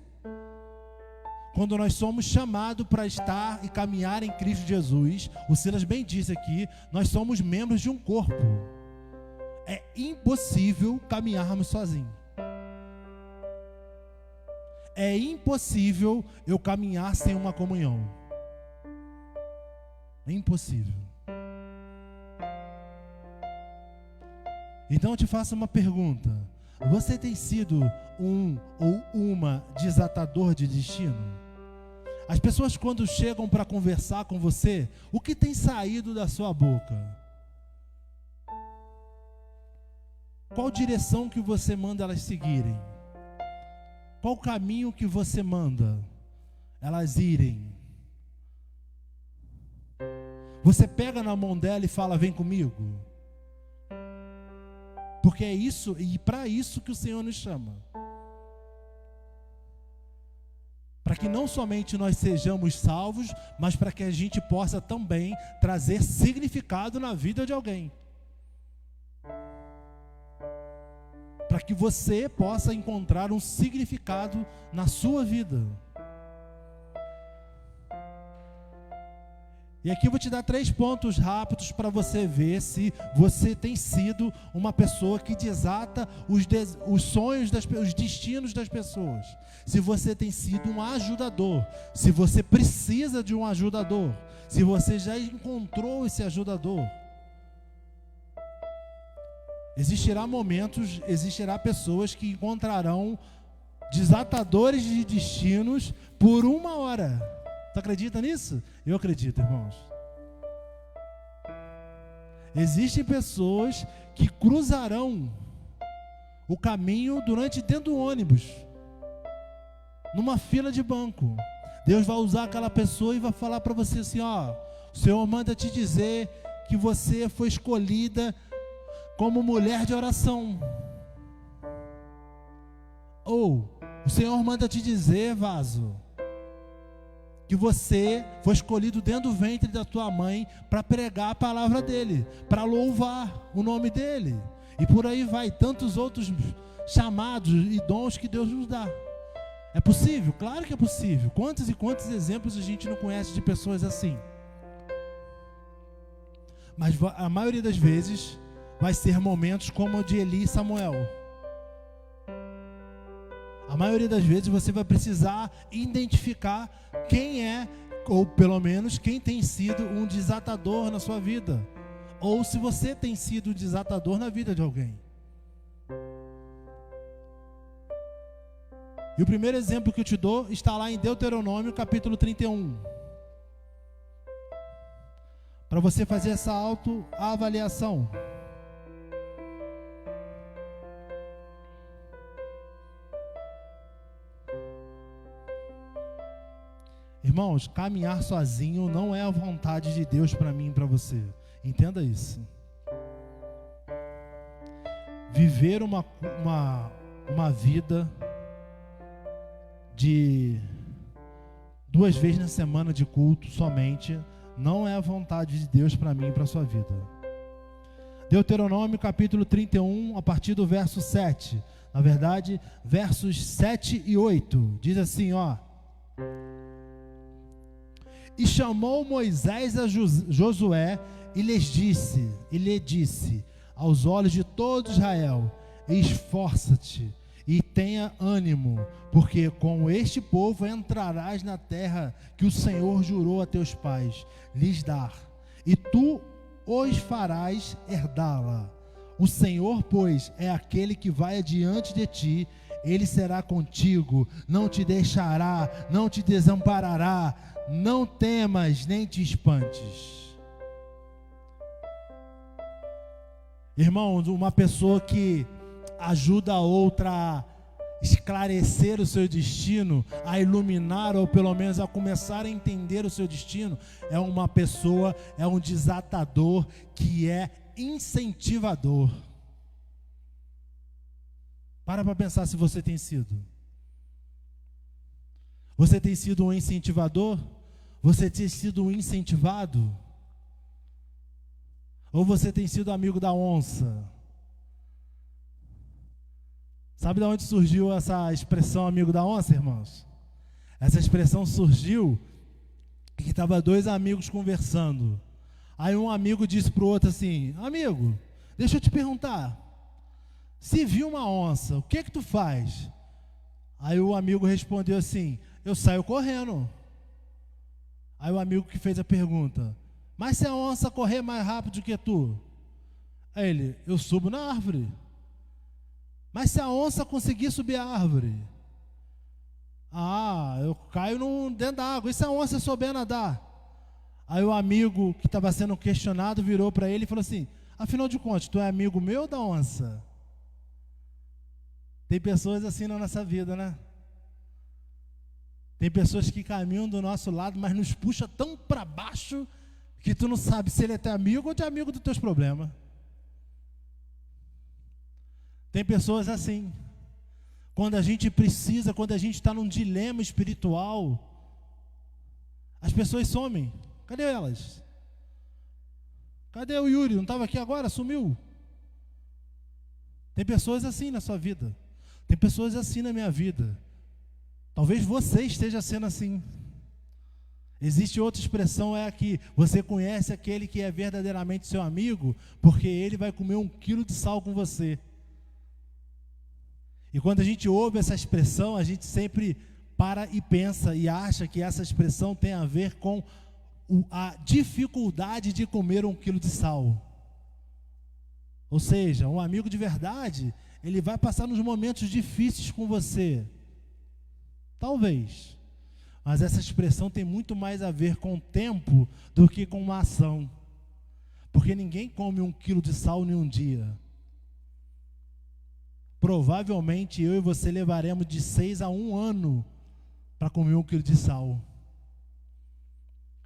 Quando nós somos chamados para estar e caminhar em Cristo Jesus, o Silas bem disse aqui, nós somos membros de um corpo. É impossível caminharmos sozinhos. É impossível eu caminhar sem uma comunhão. É impossível. Então eu te faço uma pergunta. Você tem sido um ou uma desatador de destino? As pessoas, quando chegam para conversar com você, o que tem saído da sua boca? Qual direção que você manda elas seguirem? Qual caminho que você manda elas irem? Você pega na mão dela e fala: vem comigo? Porque é isso, e para isso que o Senhor nos chama. Para que não somente nós sejamos salvos, mas para que a gente possa também trazer significado na vida de alguém. Para que você possa encontrar um significado na sua vida. E aqui eu vou te dar 3 pontos rápidos para você ver se você tem sido uma pessoa que desata os sonhos, os destinos das pessoas. Se você tem sido um ajudador, se você precisa de um ajudador, se você já encontrou esse ajudador. Existirá pessoas que encontrarão desatadores de destinos por 1 hora. Você acredita nisso? Eu acredito, irmãos. Existem pessoas que cruzarão o caminho dentro do ônibus, numa fila de banco. Deus vai usar aquela pessoa e vai falar para você assim: ó, o Senhor manda te dizer que você foi escolhida como mulher de oração. Ou o Senhor manda te dizer, vaso, que você foi escolhido dentro do ventre da tua mãe para pregar a palavra dele, para louvar o nome dele. E por aí vai, tantos outros chamados e dons que Deus nos dá. É possível? Claro que é possível. Quantos e quantos exemplos a gente não conhece de pessoas assim? Mas a maioria das vezes vai ser momentos como o de Eli e Samuel. A maioria das vezes você vai precisar identificar quem é, ou pelo menos quem tem sido um desatador na sua vida. Ou se você tem sido desatador na vida de alguém. E o primeiro exemplo que eu te dou está lá em Deuteronômio capítulo 31. Para você fazer essa autoavaliação. Irmãos, caminhar sozinho não é a vontade de Deus para mim e para você. Entenda isso. Viver uma vida de 2 vezes na semana de culto somente não é a vontade de Deus para mim e para a sua vida. Deuteronômio capítulo 31, a partir do verso 7. Na verdade, versos 7 e 8. Diz assim, ó: E chamou Moisés a Josué e lhe disse aos olhos de todo Israel: esforça-te e tenha ânimo, porque com este povo entrarás na terra que o Senhor jurou a teus pais lhes dar, e tu os farás herdá-la. O Senhor, pois, é aquele que vai adiante de ti. Ele será contigo, não te deixará, não te desamparará. Não temas nem te espantes. Irmãos, uma pessoa que ajuda a outra a esclarecer o seu destino, a iluminar ou pelo menos a começar a entender o seu destino, é uma pessoa, é um desatador que é incentivador. Para pensar se você tem sido. Você tem sido um incentivador? Você tem sido um incentivado? Ou você tem sido amigo da onça? Sabe de onde surgiu essa expressão amigo da onça, irmãos? Essa expressão surgiu que estavam 2 amigos conversando. Aí um amigo disse para o outro assim: amigo, deixa eu te perguntar, se viu uma onça, o que tu faz? Aí o amigo respondeu assim: eu saio correndo. Aí o amigo que fez a pergunta: mas se a onça correr mais rápido que tu? Aí ele: eu subo na árvore. Mas se a onça conseguir subir a árvore, eu caio dentro da água. E se a onça souber nadar? Aí o amigo que estava sendo questionado virou para ele e falou assim: afinal de contas, tu é amigo meu ou da onça? Tem pessoas assim na nossa vida, né? Tem pessoas que caminham do nosso lado, mas nos puxa tão para baixo que tu não sabe se ele é teu amigo ou teu amigo dos teus problemas. Tem pessoas assim. Quando a gente precisa, quando a gente está num dilema espiritual, as pessoas somem. Cadê elas? Cadê o Yuri? Não estava aqui agora? Sumiu. Tem pessoas assim na sua vida. Tem pessoas assim na minha vida. Talvez você esteja sendo assim. Existe outra expressão, é que você conhece aquele que é verdadeiramente seu amigo, porque ele vai comer 1 quilo de sal com você. E quando a gente ouve essa expressão, a gente sempre para e pensa e acha que essa expressão tem a ver com a dificuldade de comer 1 quilo de sal. Ou seja, um amigo de verdade, ele vai passar nos momentos difíceis com você. Talvez. Mas essa expressão tem muito mais a ver com o tempo do que com uma ação. Porque ninguém come 1 quilo de sal em um dia. Provavelmente eu e você levaremos de 6 a 1 ano para comer 1 quilo de sal.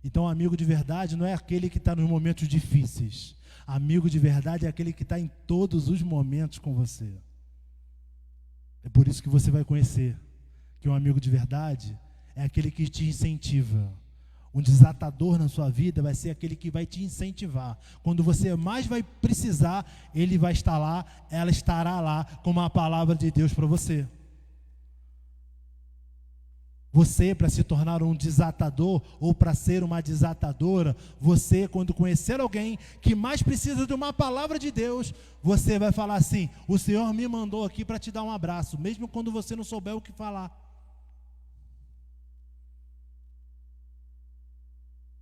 Então, amigo de verdade não é aquele que está nos momentos difíceis. Amigo de verdade é aquele que está em todos os momentos com você. É por isso que você vai conhecer que um amigo de verdade é aquele que te incentiva. Um desatador na sua vida vai ser aquele que vai te incentivar. Quando você mais vai precisar, ele vai estar lá, ela estará lá com uma palavra de Deus para você. Você, para se tornar um desatador ou para ser uma desatadora, você, quando conhecer alguém que mais precisa de uma palavra de Deus, você vai falar assim: o Senhor me mandou aqui para te dar um abraço, mesmo quando você não souber o que falar.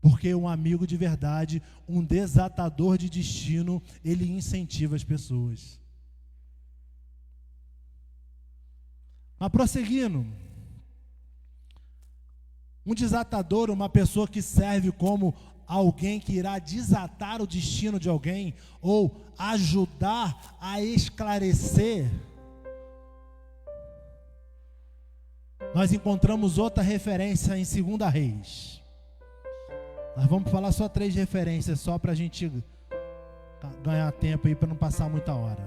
Porque um amigo de verdade, um desatador de destino, ele incentiva as pessoas. Mas prosseguindo, um desatador, uma pessoa que serve como alguém que irá desatar o destino de alguém, ou ajudar a esclarecer. Nós encontramos outra referência em 2 Reis. Nós vamos falar só 3 referências, só para a gente ganhar tempo aí, para não passar muita hora.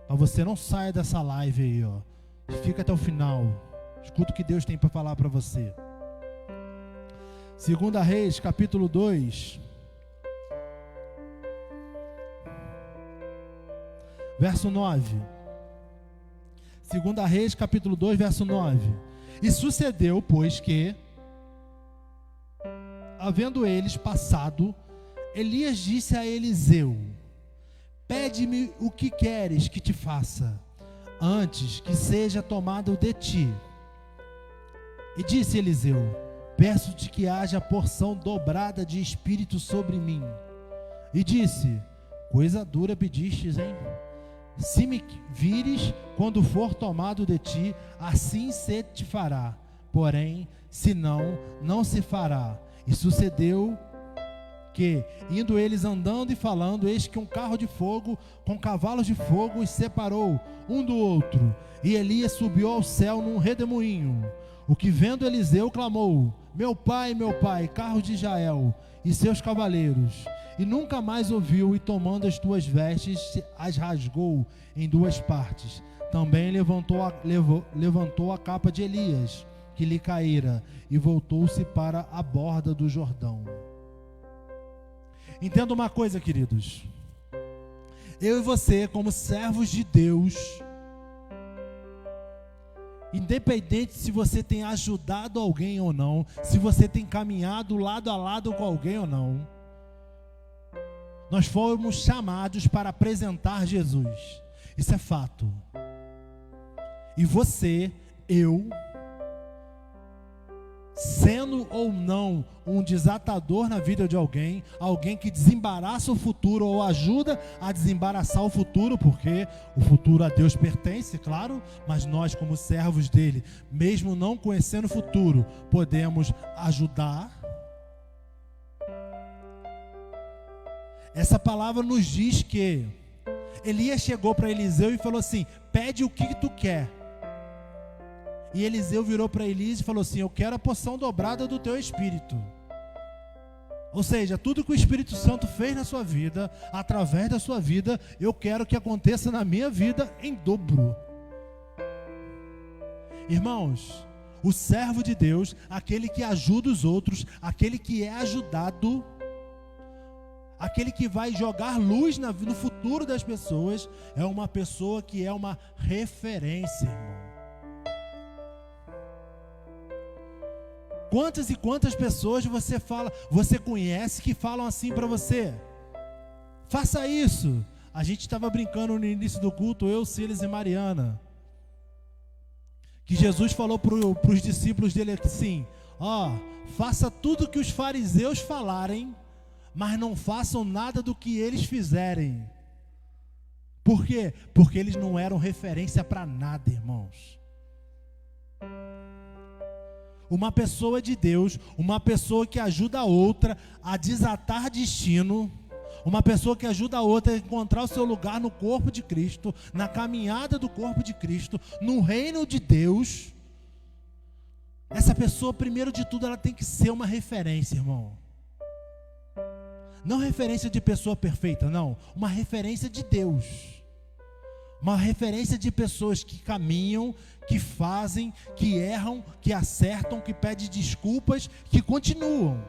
Para você não saia dessa live aí, ó. Fica até o final. Escuta o que Deus tem para falar para você. 2 Reis, capítulo 2. Verso 9. 2 Reis, capítulo 2, verso 9. E sucedeu, pois, que, havendo eles passado, Elias disse a Eliseu: pede-me o que queres que te faça, antes que seja tomado de ti. E disse Eliseu: peço-te que haja porção dobrada de espírito sobre mim. E disse: coisa dura pedistes, hein? Se me vires quando for tomado de ti, assim se te fará. Porém, se não, não se fará. E sucedeu que, indo eles andando e falando, eis que um carro de fogo com cavalos de fogo os separou um do outro. E Elias subiu ao céu num redemoinho. O que vendo Eliseu clamou: meu pai, carro de Israel e seus cavaleiros. E nunca mais ouviu, e tomando as 2 vestes, as rasgou em 2 partes. Também levantou a capa de Elias, que lhe caíra, e voltou-se para a borda do Jordão. Entenda uma coisa, queridos. Eu e você, como servos de Deus, independente se você tem ajudado alguém ou não, se você tem caminhado lado a lado com alguém ou não, nós fomos chamados para apresentar Jesus. Isso é fato. E você, eu, sendo ou não um desatador na vida de alguém, alguém que desembaraça o futuro ou ajuda a desembaraçar o futuro, porque o futuro a Deus pertence, claro, mas nós como servos dele, mesmo não conhecendo o futuro, podemos ajudar. Essa palavra nos diz que Elias chegou para Eliseu e falou assim: pede o que tu quer. E Eliseu virou para Elias e falou assim: eu quero a porção dobrada do teu espírito. Ou seja, tudo que o Espírito Santo fez na sua vida, através da sua vida, eu quero que aconteça na minha vida em dobro. Irmãos, o servo de Deus, aquele que ajuda os outros, aquele que é ajudado, aquele que vai jogar luz no futuro das pessoas, é uma pessoa que é uma referência, irmão. Quantas e quantas pessoas você conhece que falam assim para você: faça isso. A gente estava brincando no início do culto, eu, Silas e Mariana, que Jesus falou para os discípulos dele assim: faça tudo que os fariseus falarem, mas não façam nada do que eles fizerem. Por quê? Porque eles não eram referência para nada, irmãos. Uma pessoa de Deus, uma pessoa que ajuda a outra a desatar destino, uma pessoa que ajuda a outra a encontrar o seu lugar no corpo de Cristo, na caminhada do corpo de Cristo, no reino de Deus. Essa pessoa, primeiro de tudo, ela tem que ser uma referência, irmão. Não referência de pessoa perfeita, não. Uma referência de Deus. Uma referência de pessoas que caminham, que fazem, que erram, que acertam, que pedem desculpas, que continuam.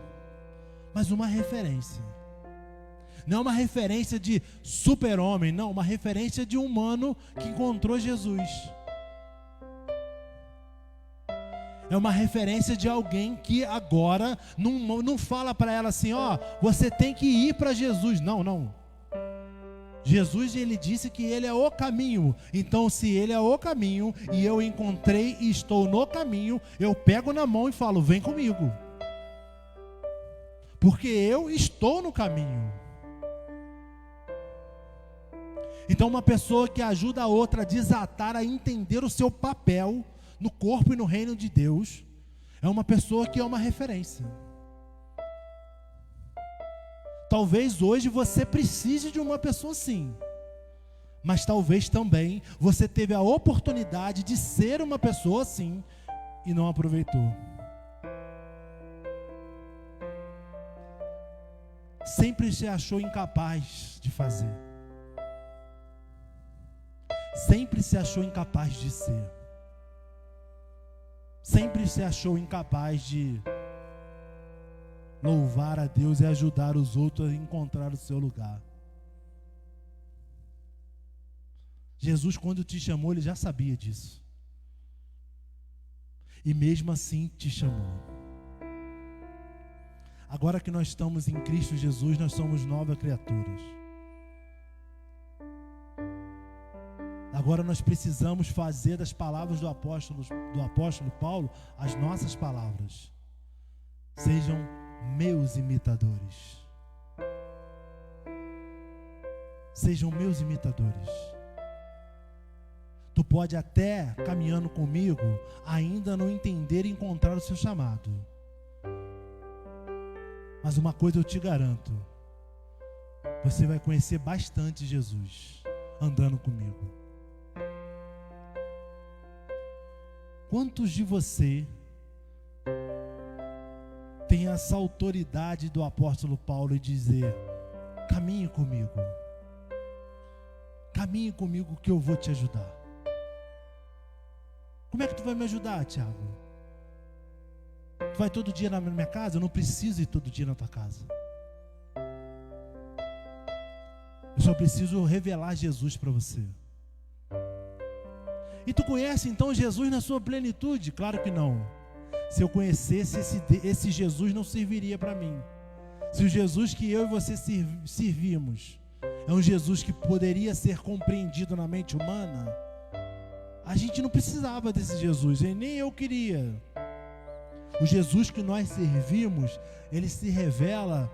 Mas uma referência. Não uma referência de super-homem, não. Uma referência de um humano que encontrou Jesus. É uma referência de alguém que agora não fala para ela assim: você tem que ir para Jesus. Não, não. Jesus, ele disse que ele é o caminho. Então, se ele é o caminho e eu encontrei e estou no caminho, eu pego na mão e falo: vem comigo. Porque eu estou no caminho. Então, uma pessoa que ajuda a outra a desatar, a entender o seu papel no corpo e no reino de Deus, é uma pessoa que é uma referência. Talvez hoje você precise de uma pessoa assim, mas talvez também você teve a oportunidade de ser uma pessoa assim e não aproveitou. Sempre se achou incapaz de fazer. Sempre se achou incapaz de ser. Sempre se achou incapaz de louvar a Deus e ajudar os outros a encontrar o seu lugar. Jesus, quando te chamou, ele já sabia disso. E mesmo assim te chamou. Agora que nós estamos em Cristo Jesus, nós somos novas criaturas. Agora nós precisamos fazer das palavras do apóstolo Paulo as nossas palavras. Sejam meus imitadores. Sejam meus imitadores. Tu pode até, caminhando comigo, ainda não entender e encontrar o seu chamado. Mas uma coisa eu te garanto: você vai conhecer bastante Jesus andando comigo. Quantos de você tem essa autoridade do apóstolo Paulo e dizer: caminhe comigo que eu vou te ajudar? Como é que tu vai me ajudar, Tiago? Tu vai todo dia na minha casa? Eu não preciso ir todo dia na tua casa. Eu só preciso revelar Jesus para você. E tu conhece então Jesus na sua plenitude? Claro que não. Se eu conhecesse esse Jesus, não serviria para mim. Se o Jesus que eu e você servimos é um Jesus que poderia ser compreendido na mente humana, a gente não precisava desse Jesus, e nem eu queria. O Jesus que nós servimos, ele se revela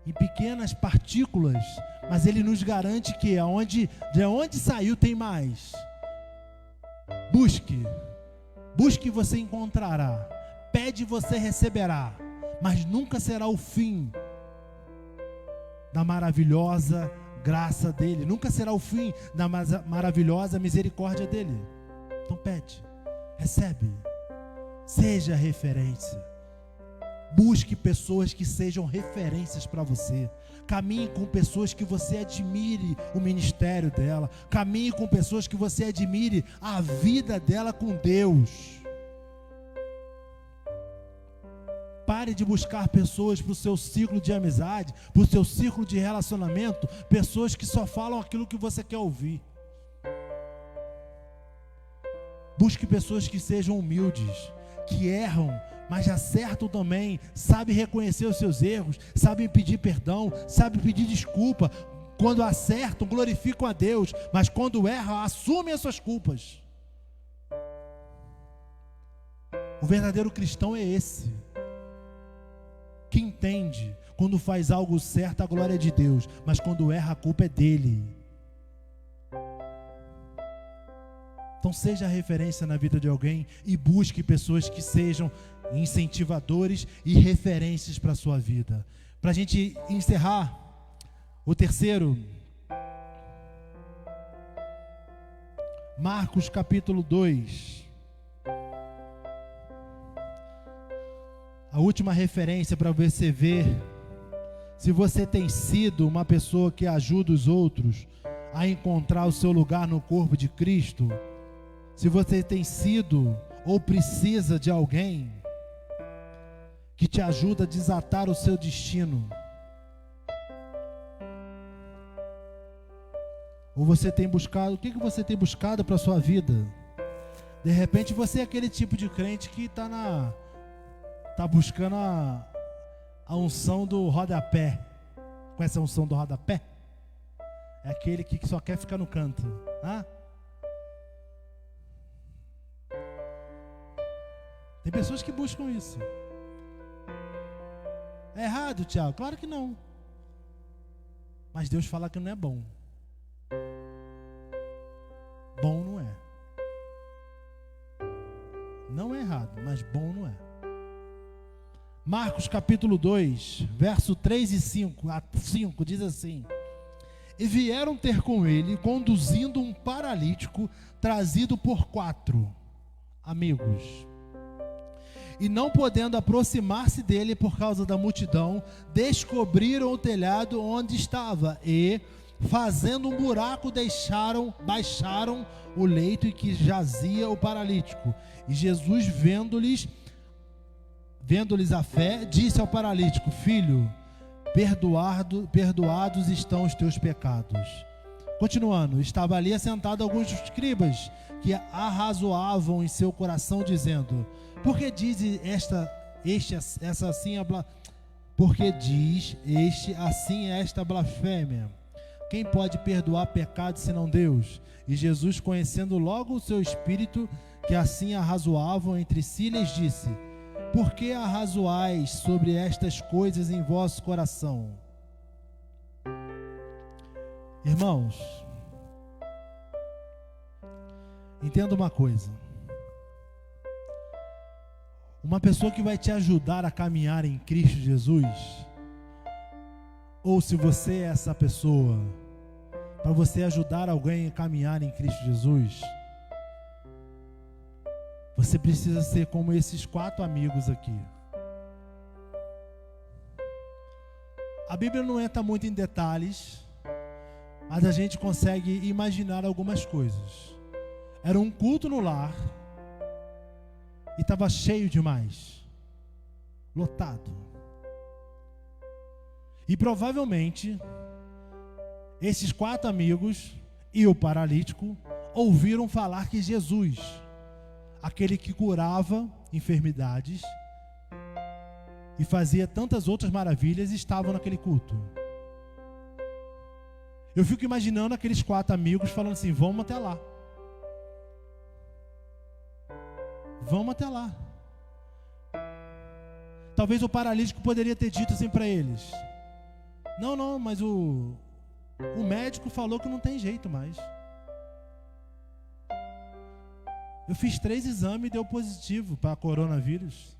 em pequenas partículas, mas ele nos garante que de onde saiu tem mais. Busque e você encontrará. Pede e você receberá, mas nunca será o fim da maravilhosa graça dele, nunca será o fim da maravilhosa misericórdia dele. Então pede, recebe, seja referência. Busque pessoas que sejam referências para você. Caminhe com pessoas que você admire o ministério dela. Caminhe com pessoas que você admire a vida dela com Deus. Pare de buscar pessoas para o seu ciclo de amizade, para o seu ciclo de relacionamento, pessoas que só falam aquilo que você quer ouvir. Busque pessoas que sejam humildes, que erram, mas acertam também, sabem reconhecer os seus erros, sabem pedir perdão, sabem pedir desculpa. Quando acertam, glorificam a Deus, mas quando erram, assumem as suas culpas. O verdadeiro cristão é esse, que entende, quando faz algo certo, a glória é de Deus, mas quando erra, a culpa é dele. Então seja referência na vida de alguém e busque pessoas que sejam incentivadores e referências para a sua vida. Para a gente encerrar, o terceiro, Marcos capítulo 2. A última referência para você ver se você tem sido uma pessoa que ajuda os outros a encontrar o seu lugar no corpo de Cristo. Se você tem sido ou precisa de alguém que te ajuda a desatar o seu destino. Ou você tem buscado, o que você tem buscado para a sua vida? De repente você é aquele tipo de crente que está buscando a unção do rodapé. Conhece a unção do rodapé? É aquele que só quer ficar no canto. Tem pessoas que buscam isso. É errado, Tiago? Claro que não. Mas Deus fala que não é bom. Bom não é. Não é errado, mas bom não é. Marcos capítulo 2, verso 3 e 5 diz assim: E vieram ter com ele, conduzindo um paralítico, trazido por 4 amigos. E não podendo aproximar-se dele por causa da multidão, descobriram o telhado onde estava e, fazendo um buraco, baixaram o leito em que jazia o paralítico. E Jesus, vendo-lhes a fé, disse ao paralítico: Filho, perdoados estão os teus pecados. Continuando, estava ali assentado alguns escribas que arrazoavam em seu coração, dizendo: Por que diz esta blasfêmia? Quem pode perdoar pecado senão Deus? E Jesus, conhecendo logo o seu espírito, que assim arrazoavam entre si, lhes disse: Por que arrazoais sobre estas coisas em vosso coração? Irmãos, entenda uma coisa. Uma pessoa que vai te ajudar a caminhar em Cristo Jesus, ou se você é essa pessoa, para você ajudar alguém a caminhar em Cristo Jesus, você precisa ser como esses 4 amigos aqui. A Bíblia não entra muito em detalhes, mas a gente consegue imaginar algumas coisas. Era um culto no lar e estava cheio demais, lotado. E provavelmente esses 4 amigos e o paralítico ouviram falar que Jesus, aquele que curava enfermidades e fazia tantas outras maravilhas, estavam naquele culto. Eu fico imaginando aqueles 4 amigos falando assim: vamos até lá. Vamos até lá. Talvez o paralítico poderia ter dito assim para eles: não, mas o médico falou que não tem jeito mais. Eu fiz 3 exames e deu positivo para coronavírus.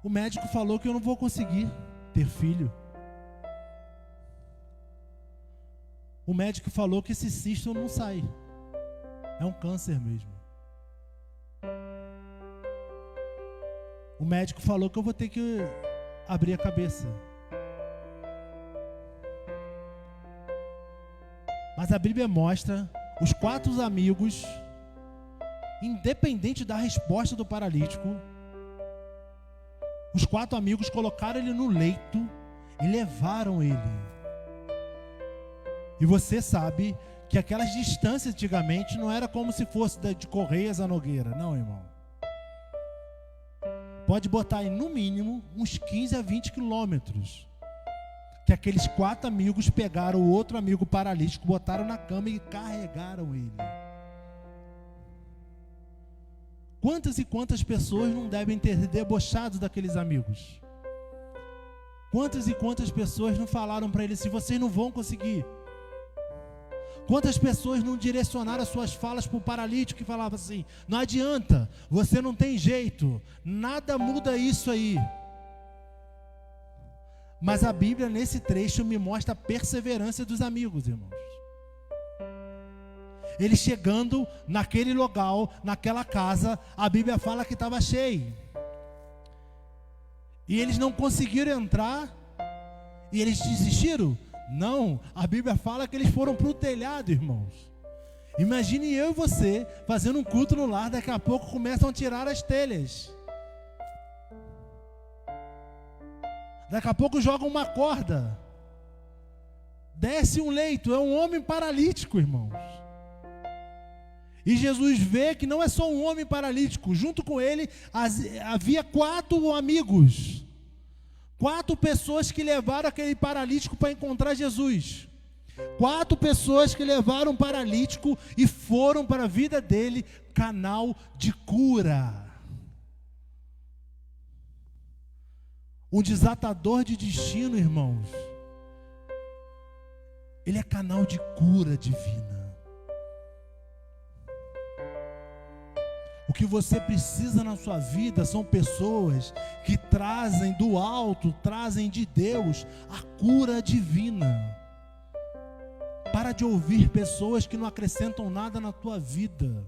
O médico falou que eu não vou conseguir ter filho. O médico falou que esse cisto não sai. É um câncer mesmo. O médico falou que eu vou ter que abrir a cabeça. Mas a Bíblia mostra os 4 amigos, independente da resposta do paralítico, os 4 amigos colocaram ele no leito e levaram ele. E você sabe que aquelas distâncias antigamente não era como se fosse de Correias a Nogueira. Não, irmão. Pode botar aí no mínimo uns 15 a 20 quilômetros. Que aqueles 4 amigos pegaram o outro amigo paralítico, botaram na cama e carregaram ele. Quantas e quantas pessoas não devem ter debochado daqueles amigos? Quantas e quantas pessoas não falaram para ele assim: vocês não vão conseguir? Quantas pessoas não direcionaram as suas falas para o paralítico e falavam assim: não adianta, você não tem jeito, nada muda isso aí. Mas a Bíblia nesse trecho me mostra a perseverança dos amigos, irmãos. Eles chegando naquele local, naquela casa, a Bíblia fala que estava cheio. E eles não conseguiram entrar e eles desistiram? Não, a Bíblia fala que eles foram para o telhado, irmãos. Imagine eu e você fazendo um culto no lar, daqui a pouco começam a tirar as telhas. Daqui a pouco jogam uma corda. Desce um leito, é um homem paralítico, irmãos. E Jesus vê que não é só um homem paralítico, junto com ele havia 4 amigos. 4 pessoas que levaram aquele paralítico para encontrar Jesus. 4 pessoas que levaram o paralítico e foram para a vida dele canal de cura. Um desatador de destino, irmãos, ele é canal de cura divina. O que você precisa na sua vida são pessoas que trazem do alto, trazem de Deus a cura divina. Para de ouvir pessoas que não acrescentam nada na tua vida.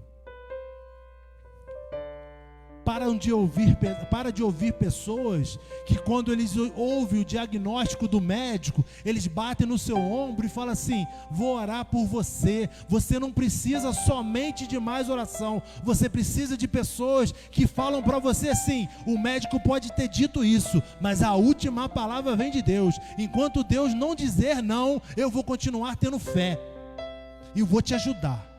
Para de ouvir pessoas que quando eles ouvem o diagnóstico do médico, eles batem no seu ombro e falam assim: vou orar por você. Você não precisa somente de mais oração. Você precisa de pessoas que falam para você assim: o médico pode ter dito isso, mas a última palavra vem de Deus. Enquanto Deus não dizer não, eu vou continuar tendo fé e vou te ajudar.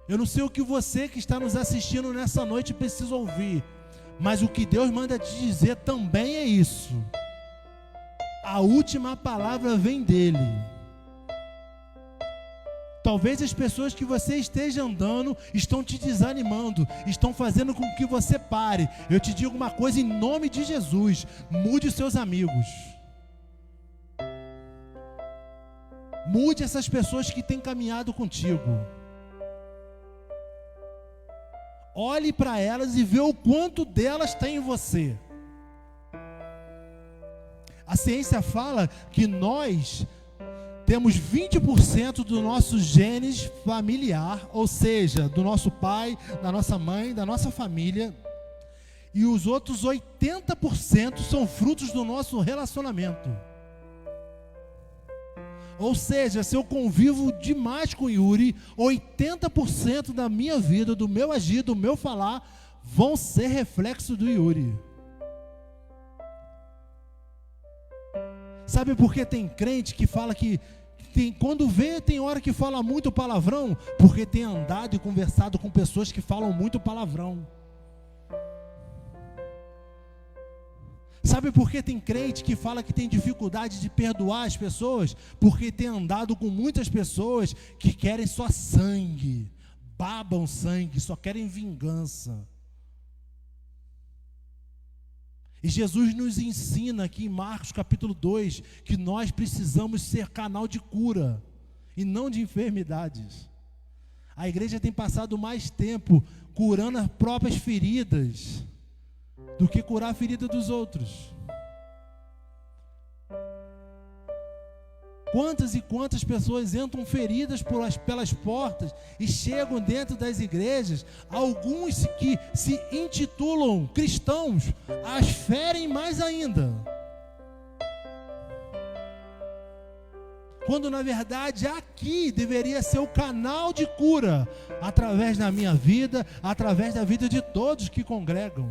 Eu não sei o que você que está nos assistindo nessa noite precisa ouvir, mas o que Deus manda te dizer também é isso. A última palavra vem dele. Talvez as pessoas que você esteja andando estão te desanimando, estão fazendo com que você pare. Eu te digo uma coisa em nome de Jesus: mude os seus amigos. Mude essas pessoas que têm caminhado contigo. Olhe para elas e vê o quanto delas tem em você. A ciência fala que nós temos 20% do nosso genes familiar, ou seja, do nosso pai, da nossa mãe, da nossa família, e os outros 80% são frutos do nosso relacionamento. Ou seja, se eu convivo demais com Yuri, 80% da minha vida, do meu agir, do meu falar, vão ser reflexo do Yuri. Sabe por que tem crente que fala que quando vê, tem hora que fala muito palavrão? Porque tem andado e conversado com pessoas que falam muito palavrão. Sabe por que tem crente que fala que tem dificuldade de perdoar as pessoas? Porque tem andado com muitas pessoas que querem só sangue, babam sangue, só querem vingança. E Jesus nos ensina aqui em Marcos capítulo 2 que nós precisamos ser canal de cura e não de enfermidades. A igreja tem passado mais tempo curando as próprias feridas do que curar a ferida dos outros. Quantas e quantas pessoas entram feridas pelas portas e chegam dentro das igrejas, alguns que se intitulam cristãos, as ferem mais ainda. Quando na verdade aqui deveria ser o canal de cura, através da minha vida, através da vida de todos que congregam.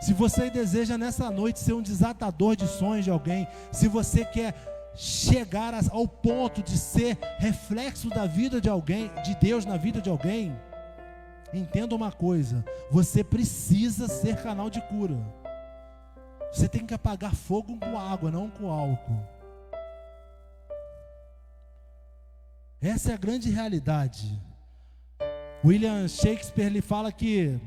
Se você deseja nessa noite ser um desatador de sonhos de alguém, se você quer chegar ao ponto de ser reflexo da vida de alguém, de Deus na vida de alguém, entenda uma coisa: você precisa ser canal de cura. Você tem que apagar fogo com água, não com álcool. Essa é a grande realidade. William Shakespeare ele fala que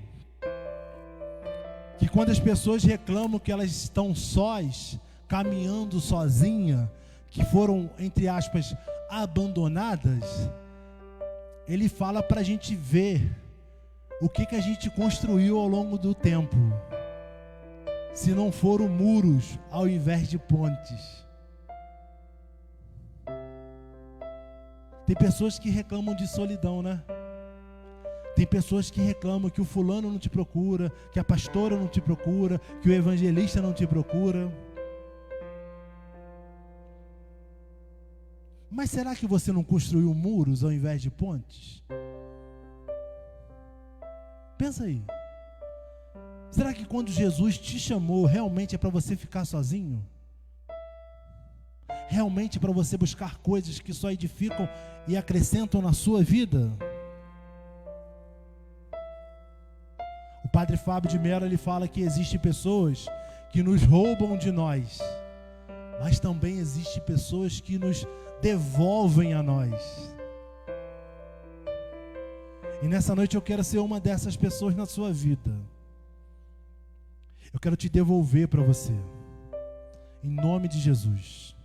quando as pessoas reclamam que elas estão sós, caminhando sozinha, que foram, entre aspas, abandonadas, ele fala para a gente ver o que a gente construiu ao longo do tempo, se não foram muros ao invés de pontes. Tem pessoas que reclamam de solidão, né? Tem pessoas que reclamam que o fulano não te procura, que a pastora não te procura, que o evangelista não te procura. Mas será que você não construiu muros ao invés de pontes? Pensa aí. Será que quando Jesus te chamou, realmente é para você ficar sozinho? Realmente para você buscar coisas que só edificam e acrescentam na sua vida? O padre Fábio de Mello ele fala que existem pessoas que nos roubam de nós, mas também existem pessoas que nos devolvem a nós. E nessa noite eu quero ser uma dessas pessoas na sua vida. Eu quero te devolver para você, em nome de Jesus.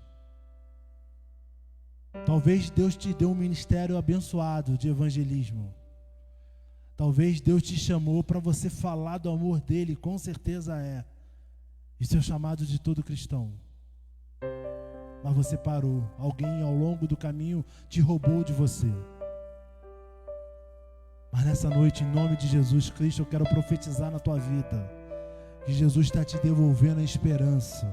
Talvez Deus te dê um ministério abençoado de evangelismo. Talvez Deus te chamou para você falar do amor dele, com certeza é. Isso é o chamado de todo cristão. Mas você parou. Alguém ao longo do caminho te roubou de você. Mas nessa noite, em nome de Jesus Cristo, eu quero profetizar na tua vida que Jesus está te devolvendo a esperança.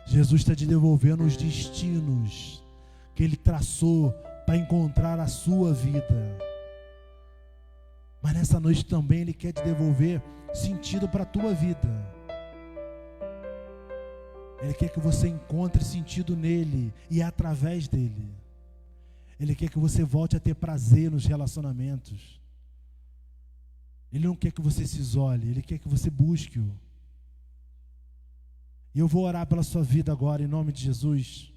Jesus está te devolvendo os destinos que Ele traçou para encontrar a sua vida. Mas nessa noite também Ele quer te devolver sentido para a tua vida. Ele quer que você encontre sentido nele e através dele. Ele quer que você volte a ter prazer nos relacionamentos. Ele não quer que você se isole, Ele quer que você busque-o. E eu vou orar pela sua vida agora, em nome de Jesus.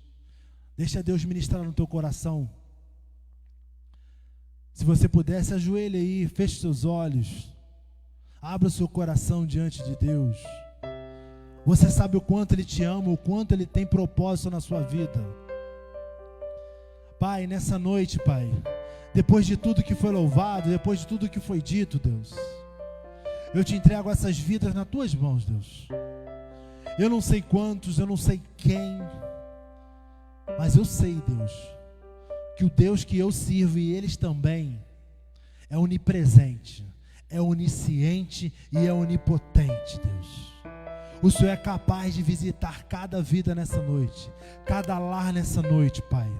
Deixa Deus ministrar no teu coração. Se você puder, se ajoelhe aí, feche seus olhos. Abra o seu coração diante de Deus. Você sabe o quanto Ele te ama, o quanto Ele tem propósito na sua vida. Pai, nessa noite, Pai, depois de tudo que foi louvado, depois de tudo que foi dito, Deus, eu te entrego essas vidas nas tuas mãos, Deus. Eu não sei quantos, eu não sei quem, mas eu sei, Deus, que o Deus que eu sirvo e eles também é onipresente, é onisciente e é onipotente, Deus. O Senhor é capaz de visitar cada vida nessa noite, cada lar nessa noite, Pai.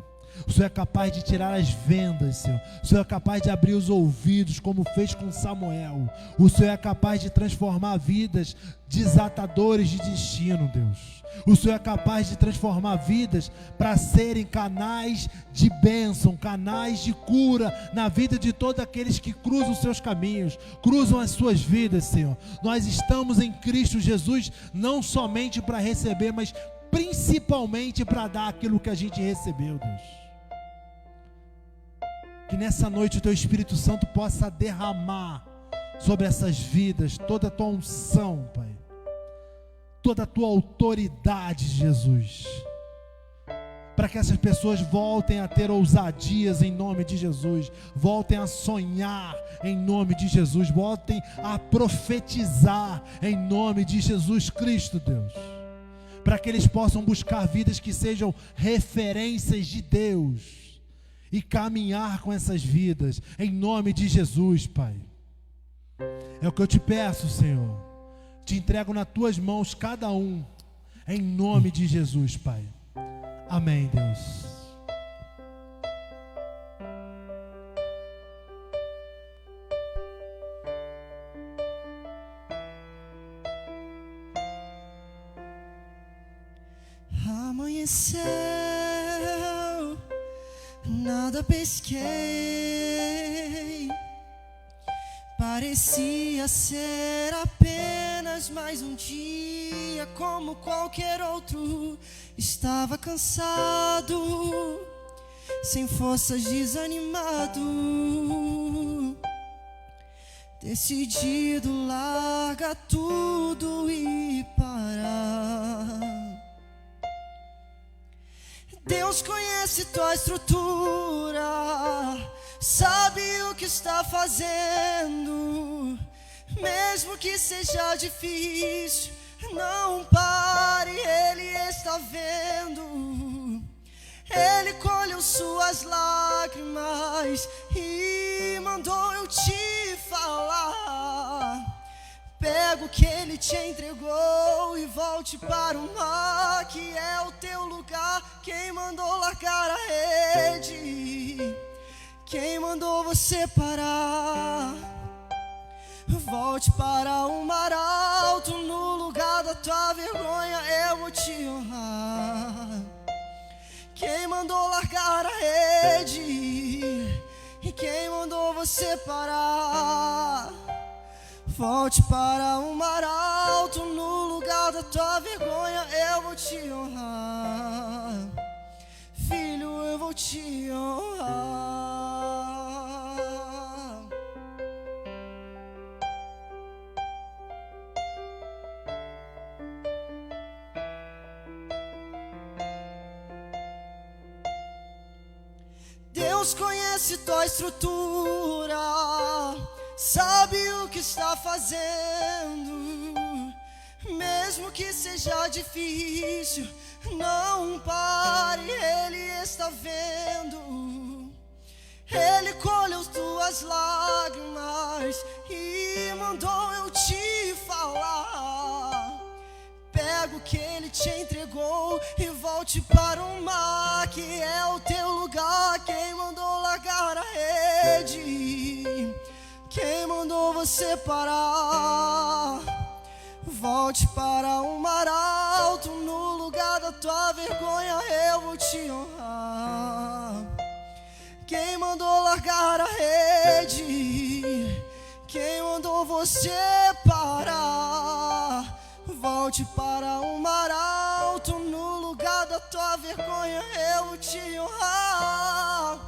O Senhor é capaz de tirar as vendas, Senhor. O Senhor é capaz de abrir os ouvidos, como fez com Samuel. O Senhor é capaz de transformar vidas desatadores de destino, Deus. O Senhor é capaz de transformar vidas para serem canais de bênção, canais de cura na vida de todos aqueles que cruzam os seus caminhos, cruzam as suas vidas, Senhor. Nós estamos em Cristo Jesus não somente para receber, mas principalmente para dar aquilo que a gente recebeu, Deus. nessa noite o teu Espírito Santo possa derramar sobre essas vidas toda a tua unção, Pai, toda a tua autoridade, Jesus, para que essas pessoas voltem a ter ousadias em nome de Jesus, voltem a sonhar em nome de Jesus, voltem a profetizar em nome de Jesus Cristo, Deus, para que eles possam buscar vidas que sejam referências de Deus e caminhar com essas vidas em nome de Jesus, Pai. É o que eu te peço, Senhor. Te entrego nas tuas mãos cada um, em nome de Jesus, Pai. Amém, Deus. Amanheceu, nada pesquei. Parecia ser apenas mais um dia, como qualquer outro. Estava cansado, sem forças, desanimado, decidido largar tudo e parar. Deus conhece tua estrutura, sabe o que está fazendo. Mesmo que seja difícil, não pare, Ele está vendo. Ele colheu suas lágrimas e mandou eu te falar. Pega o que Ele te entregou e volte para o mar, que é o teu lugar. Quem mandou largar a rede? Quem mandou você parar? Volte para o mar alto, no lugar da tua vergonha eu vou te honrar. Quem mandou largar a rede? E quem mandou você parar? Volte para o mar alto, no lugar da tua vergonha eu vou te honrar. Filho, eu vou te honrar. Deus conhece tua estrutura, sabe o que está fazendo. Mesmo que seja difícil, não pare, Ele está vendo. Ele colheu tuas lágrimas e mandou eu te falar. Pega o que Ele te entregou e volte para o mar, que é o teu lugar. Quem mandou largar a rede? Quem mandou você parar? Volte para o mar alto, no lugar da tua vergonha eu vou te honrar. Quem mandou largar a rede? Quem mandou você parar? Volte para o mar alto, no lugar da tua vergonha eu vou te honrar.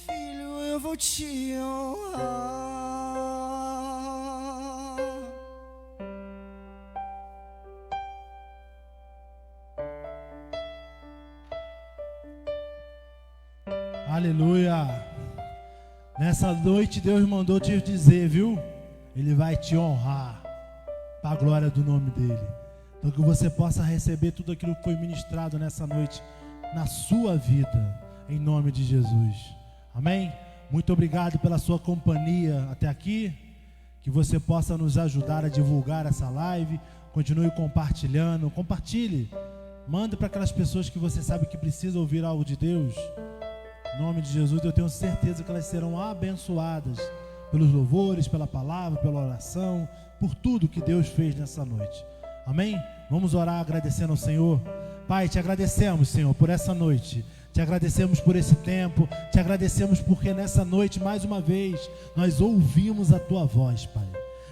Filho, eu vou te honrar. Aleluia. Nessa noite Deus mandou te dizer, viu? Ele vai te honrar para a glória do nome dele. Então que você possa receber tudo aquilo que foi ministrado nessa noite na sua vida, em nome de Jesus. Amém? Muito obrigado pela sua companhia até aqui. Que você possa nos ajudar a divulgar essa live. Continue compartilhando. Compartilhe. Manda para aquelas pessoas que você sabe que precisam ouvir algo de Deus. Em nome de Jesus, eu tenho certeza que elas serão abençoadas pelos louvores, pela palavra, pela oração, por tudo que Deus fez nessa noite. Amém? Vamos orar agradecendo ao Senhor. Pai, te agradecemos, Senhor, por essa noite. Te agradecemos por esse tempo. Te agradecemos porque nessa noite, mais uma vez, nós ouvimos a Tua voz, Pai.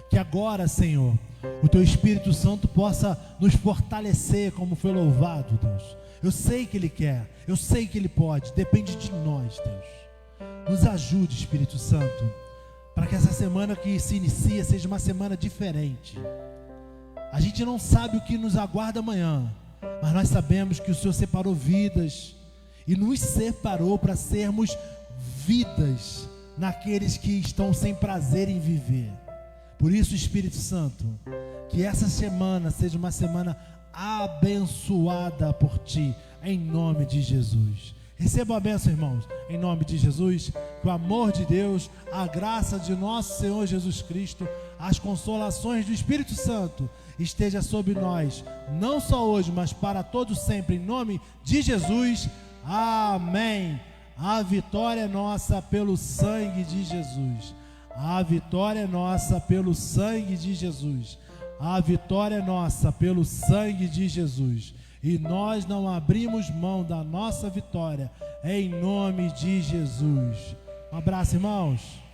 Que agora, Senhor, o Teu Espírito Santo possa nos fortalecer como foi louvado, Deus. Eu sei que Ele quer, eu sei que Ele pode, depende de nós, Deus. Nos ajude, Espírito Santo, para que essa semana que se inicia seja uma semana diferente. A gente não sabe o que nos aguarda amanhã, mas nós sabemos que o Senhor separou vidas e nos separou para sermos vidas naqueles que estão sem prazer em viver. Por isso, Espírito Santo, que essa semana seja uma semana abençoada por Ti, em nome de Jesus. Receba a bênção, irmãos, em nome de Jesus. Que o amor de Deus, a graça de nosso Senhor Jesus Cristo, as consolações do Espírito Santo esteja sobre nós, não só hoje, mas para todos sempre, em nome de Jesus. Amém. A vitória é nossa pelo sangue de Jesus. A vitória é nossa pelo sangue de Jesus. A vitória é nossa pelo sangue de Jesus. E nós não abrimos mão da nossa vitória, em nome de Jesus. Um abraço, irmãos.